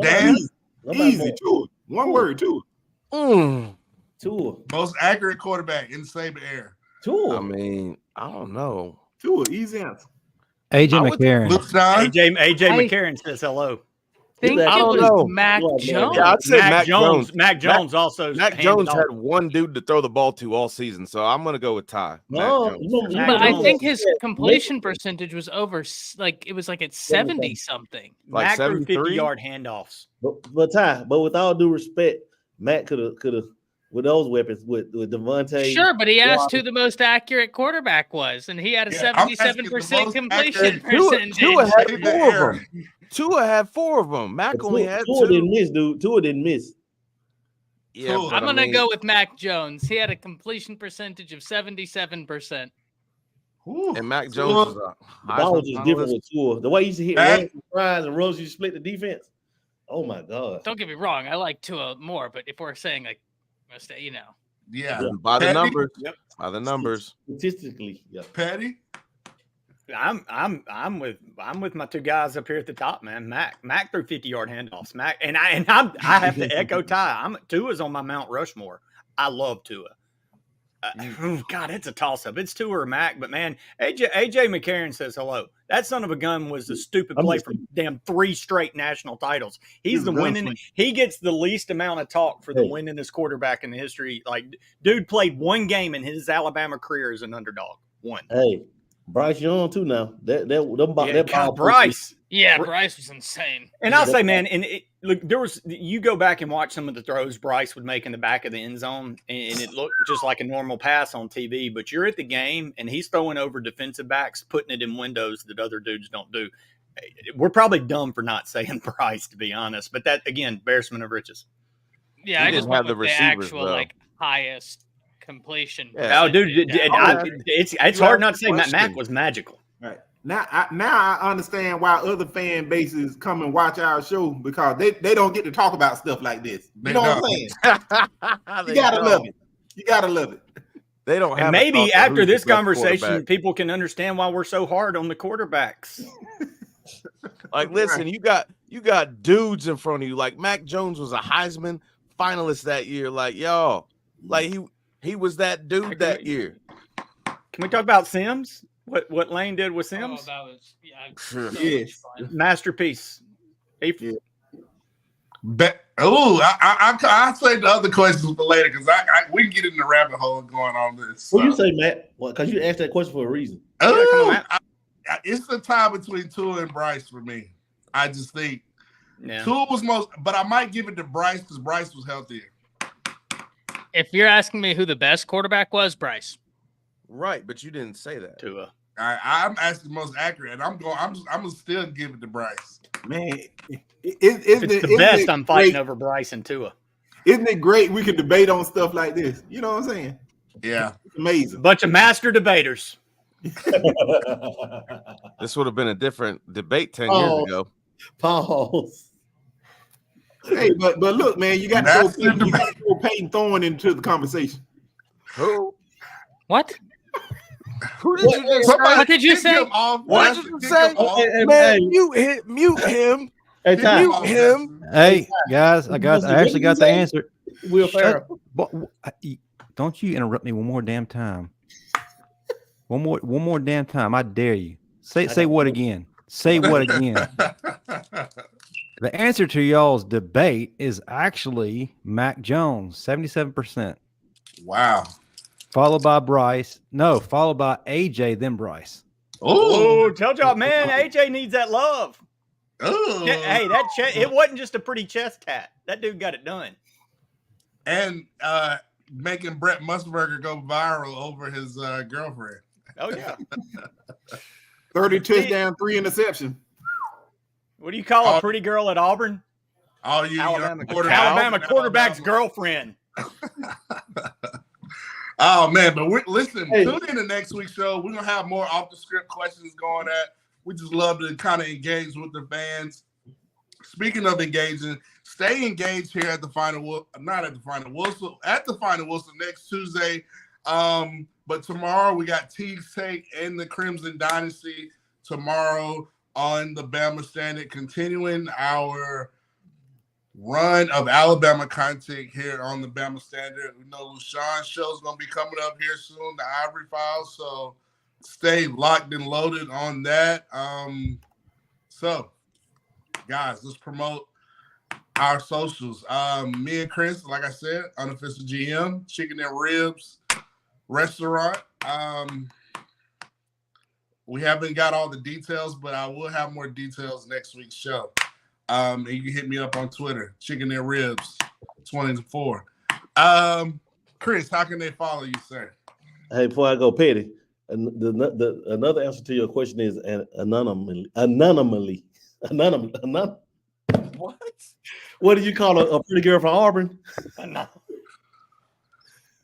Dan? Easy. Tua. One word, Tua. Tua. Most accurate quarterback in the Saban era. Tua. I mean, I don't know. Tua, easy answer. AJ McCarron. AJ McCarron says hello. I don't know. Mac Jones. Yeah, I'd say Mac Jones. Mac Jones also. Mac Jones had one dude to throw the ball to all season, so I'm gonna go with Ty. No, but I think his completion percentage was over, it was at 70 something. Like Mac threw 73? 50-yard handoffs. But Ty, with all due respect, Matt could have with those weapons with Devontae. Sure, but he asked who the most accurate quarterback was, and he had a 77% completion percentage. Tua had four of them. Mac only had Tua two. Didn't miss, dude. Tua didn't miss. Yeah, I'm going to go with Mac Jones. He had a completion percentage of 77%. And Mac Jones was the ball was just different with Tua. The way he used to hit runs and rolls, you split the defense. Oh my God! Don't get me wrong, I like Tua more, but if we're saying yeah, by the numbers, by the numbers, statistically, yeah. Patty. I'm with my two guys up here at the top, man. Mac threw 50-yard handoffs. Mac and I have to echo Ty. Tua's on my Mount Rushmore. I love Tua. God, it's a toss-up. It's Tua or Mac, but man, AJ McCarron says hello. That son of a gun was a stupid play for damn 3 straight national titles. He's the winning. He gets the least amount of talk for the winningest quarterback in the history. Like, dude played one game in his Alabama career as an underdog. One. Hey, Bryce Young too now. Bryce. Yeah, Bryce was insane. And I'll say, man, look, you go back and watch some of the throws Bryce would make in the back of the end zone, and it looked just like a normal pass on TV. But you're at the game, and he's throwing over defensive backs, putting it in windows that other dudes don't do. We're probably dumb for not saying Bryce, to be honest. But that, again, embarrassment of riches. Yeah, I just went with the actual highest completion. Yeah. Oh, dude, it's hard not to say Mac was magical. Right. Now I understand why other fan bases come and watch our show, because they don't get to talk about stuff like this. You know what I'm saying? You gotta love it. You gotta love it. They don't have. And maybe after this conversation, people can understand why we're so hard on the quarterbacks. Like, listen, you got dudes in front of you. Like, Mac Jones was a Heisman finalist that year. Like, y'all, like he was that dude that year. Can we talk about Sims? What Lane did with Sims? Oh, that was masterpiece. I say the other questions for later, because we can get in the rabbit hole going on this. So. What do you say, Matt? Well, because you asked that question for a reason. It's the tie between Tua and Bryce for me. I just think Tua was most, but I might give it to Bryce because Bryce was healthier. If you're asking me who the best quarterback was, Bryce. Right, but you didn't say that. Tua. I'm asking most accurate, and I'm gonna still give it to Bryce. Man, it's the best. I'm fighting over Bryce and Tua. Isn't it great we can debate on stuff like this? You know what I'm saying? Yeah, it's amazing. Bunch of master debaters. This would have been a different debate 10 years ago. Pause. Hey, but look, man, you got to throw Peyton Thorne into the conversation. Who? What? Who did you say? What did you say? What did you say? Man, mute him. Hey, Ty. Mute him. Hey guys, I actually got the answer. Will Ferrell. Don't you interrupt me one more damn time. One more damn time. I dare you. Say what again? Say what again? The answer to y'all's debate is actually Mac Jones, 77%. Wow. Followed by Bryce. No, followed by AJ, then Bryce. Oh, tell y'all, man, AJ needs that love. Ooh. Hey, that it wasn't just a pretty chest tat. That dude got it done. And making Brett Musburger go viral over his girlfriend. Oh yeah. 30 touchdown, 3 interception. What do you call a pretty girl at Auburn? Oh, you Alabama quarterback's girlfriend. Oh man, but listen, tune in to next week's show. We're gonna have more off the script questions going at. We just love to kind of engage with the fans. Speaking of engaging, stay engaged here at the Final. Not at the Final Wilson. At the Final Wilson next Tuesday. But tomorrow we got Teague's Take and the Crimson Dynasty tomorrow on the Bama Standard, continuing our run of Alabama content here on the Bama Standard. We know LaShawn's show is going to be coming up here soon, the Ivory Files, so stay locked and loaded on that. So, guys, let's promote our socials. Me and Chris, like I said, Unofficial GM, Chicken and Ribs Restaurant. We haven't got all the details, but I will have more details next week's show. And you can hit me up on Twitter, Chicken and Ribs 24. Chris, how can they follow you, sir? Hey, before I go petty, another answer to your question is anonymally. What? What do you call a pretty girl from Auburn?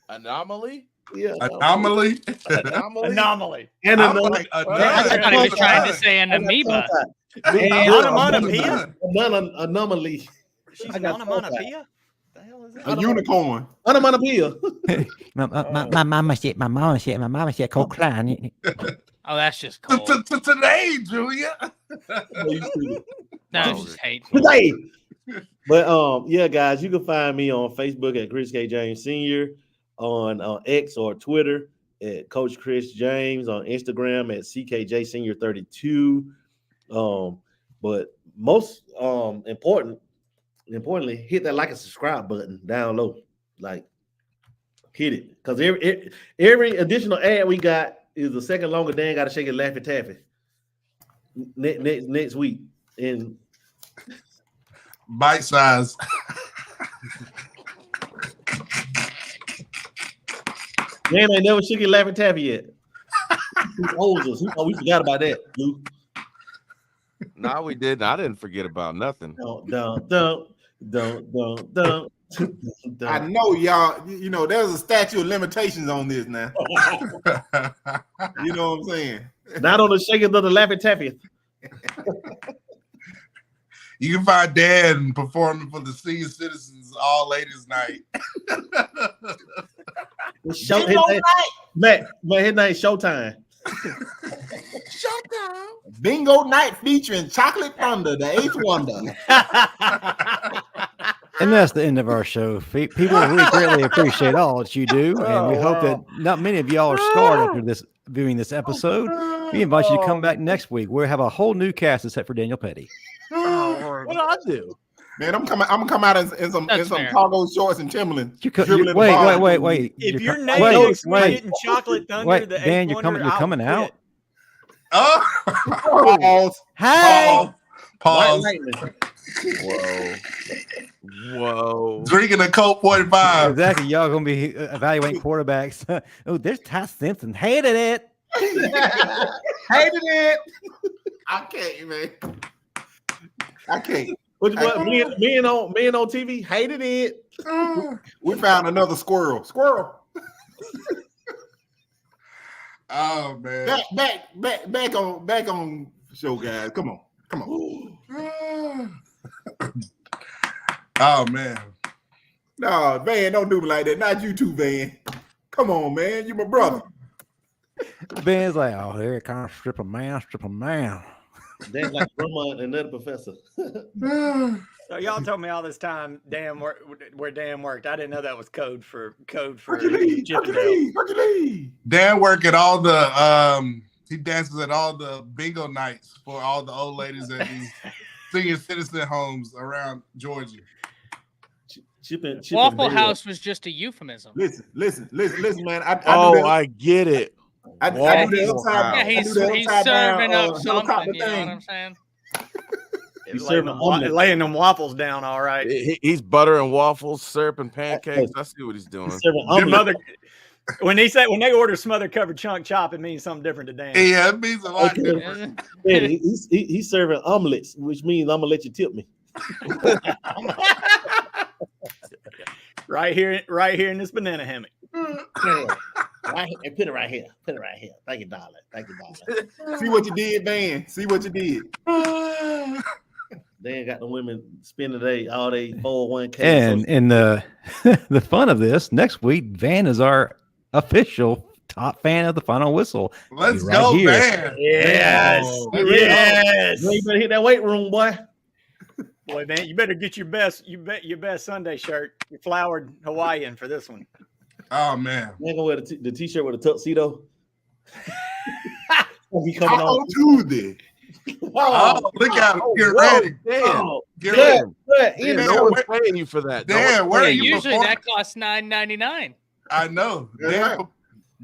Anomaly? Yeah. Anomaly? Anomaly. And I was like, I thought he was trying to say an amoeba. Anomaly. She's an onomatopoeia? The hell is that? A unicorn. Onomatopoeia. My mama said Cold Klein. Oh, that's just cold. Today, Julia. No, it's just hateful. Today. But yeah, guys, you can find me on Facebook at Chris K. James Sr., on X or Twitter at Coach Chris James, on Instagram at CKJ Senior 32. But most importantly, hit that like and subscribe button down low. Like, hit it, because every additional ad we got is a second longer. Dan got to shake it, Laffy Taffy next week in Bite size. Dan ain't never shook it, Laffy Taffy yet. Who owes us? We forgot about that, Luke. No, we didn't. I didn't forget about nothing. I know y'all, you know, there's a statute of limitations on this now. You know what I'm saying? Not on the shaking of the Laffy Taffy. You can find Dan performing for the senior citizens all ladies night. His name Showtime. Showtime. Bingo night featuring Chocolate Thunder, the eighth wonder. And that's the end of our show. People really greatly appreciate all that you do, and we hope that not many of y'all are scarred after viewing this episode. We invite you to come back next week. We'll have a whole new cast except for Daniel Petty. What do I do? Man, I'm gonna come out in some cargo shorts and Timberlands. Wait. If your name is getting Chocolate Thunder, the Dan, you're coming out. Oh, Pause. Hey, pause. Whoa. Drinking a Coke 45. Exactly. Y'all gonna be evaluating quarterbacks. Oh, there's Ty Simpson. Hated it. Hated it. I can't, man. I can't. What me and on TV hated it. We found another squirrel. Oh man. Back on show, guys. Come on. Oh man. No, Van, don't do me like that. Not you too, Van. Come on, man. You my brother. Ben's like, oh, here it comes, strip a man. Dan like grandma and another professor. So y'all told me all this time, where Dan worked. I didn't know that was code for Hercules, Chippendale. Hercules. Dan work at all the he dances at all the bingo nights for all the old ladies at these senior citizen homes around Georgia. Waffle House was just a euphemism. Listen, man. I get it. I do the upside. Yeah, he's serving up something. You know what I'm saying? He's laying them waffles down, all right. He's buttering waffles, syrup, and pancakes. I see what he's doing. When they order smothered covered chunk chop, it means something different to Dan. Yeah, it means a lot different. He's serving omelets, which means I'm gonna let you tip me. Right here in this banana hammock. Right here, put it right here. Thank you, darling. See what you did, man. See what you did. They ain't got the women spend the day all day 401k. And the fun of this next week, Van is our official top fan of the final whistle. Let's go, Van. Yes. Yes. You better hit that weight room, boy. Boy, man, you better get your best Sunday shirt, your flowered Hawaiian for this one. Oh man. You ain't gonna wear the t-shirt with a tuxedo. He coming on Tuesday. Oh, look at him. Get ready. Get ready. No one's paying you for that. Dan, where are you usually performing? that costs $9.99. I know.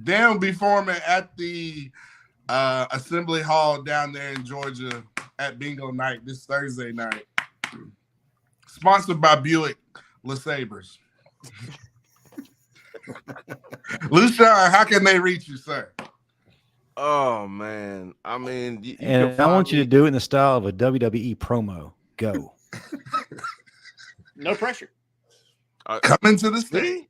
Dan will be performing at the Assembly Hall down there in Georgia at Bingo Night this Thursday night. Sponsored by Buick LeSabres. Lushawn, how can they reach you, sir? Oh man, I mean, and I want you to do it in the style of a WWE promo. Go. No pressure. Coming to the stage.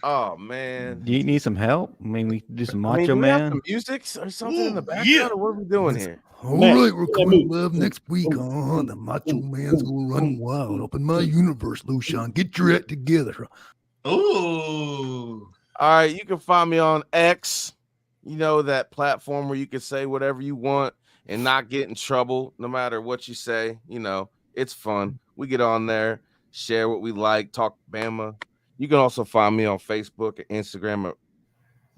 Oh man, Do you need some help? I mean, we can do some Macho do we have Man. some music or something in the background. Or what are we doing here? All right, we're coming live next week on the Macho Man's gonna run wild up in my universe, Lushawn. Get your act together. Ooh. All right, you can find me on X. You know, that platform where you can say whatever you want and not get in trouble, no matter what you say. You know, it's fun. We get on there, share what we like, talk Bama. You can also find me on Facebook and Instagram at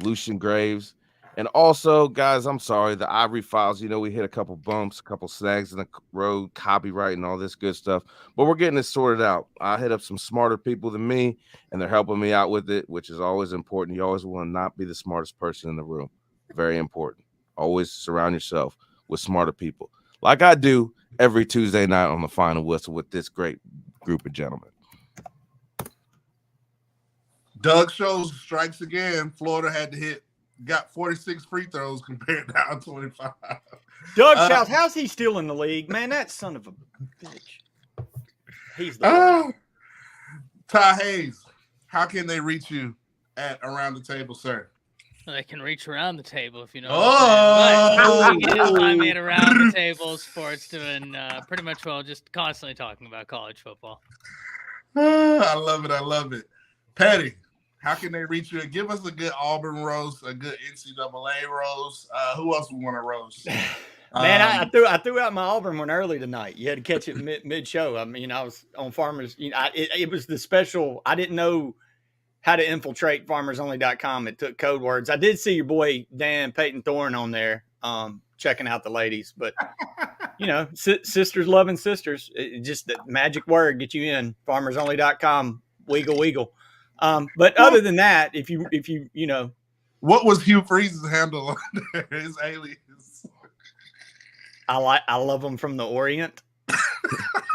Lucian Graves. And also, guys, I'm sorry, the Ivory Files, you know, we hit a couple bumps, a couple snags in the road, copyright and all this good stuff. But we're getting it sorted out. I hit up some smarter people than me, and they're helping me out with it, which is always important. You always want to not be the smartest person in the room. Very important. Always surround yourself with smarter people, like I do every Tuesday night on the Final Whistle with this great group of gentlemen. Doug shows strikes again. Florida had to got 46 free throws compared to our 25. Doug Shouse, how's he still in the league? Man, that son of a bitch. He's the Ty Hayes, how can they reach you at Around the Table, sir? They can reach around the table if you know. Oh, but you can find me at Around the Table Sports, doing pretty much just constantly talking about college football. I love it. I love it. Patty, how can they reach you? Give us a good Auburn roast, a good NCAA roast. Who else we want to roast? Man, I threw out my Auburn one early tonight. You had to catch it mid-show. I mean, I was on Farmers. You know, it was the special. I didn't know how to infiltrate farmersonly.com. It took code words. I did see your boy Dan Peyton Thorne on there checking out the ladies, but you know, sisters loving sisters. Just the magic word get you in farmersonly.com. Wiggle. But other than that, if you you know, what was Hugh Freeze's handle on there? His alias. I love them from the Orient.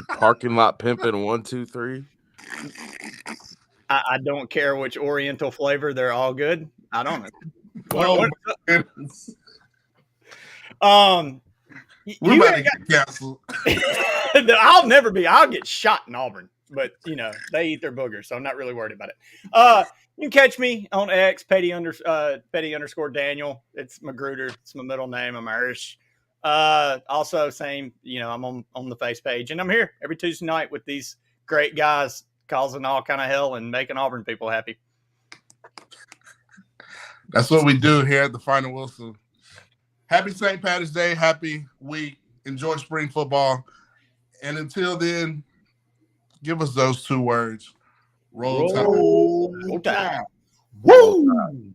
Parking lot pimping 1, 2, 3. I don't care which Oriental flavor; they're all good. I don't know. We're about to get canceled. I'll never be. I'll get shot in Auburn, but you know they eat their boogers, so I'm not really worried about it. You can catch me on X, Petty_ Daniel. It's Magruder. It's my middle name. I'm Irish. Also, same. You know, I'm on the face page, and I'm here every Tuesday night with these great guys, causing all kind of hell and making Auburn people happy. That's what we do here at the Final Whistle. Happy St. Patrick's Day. Happy week. Enjoy spring football. And until then, give us those 2 words. Roll Tide. Roll Tide. Woo!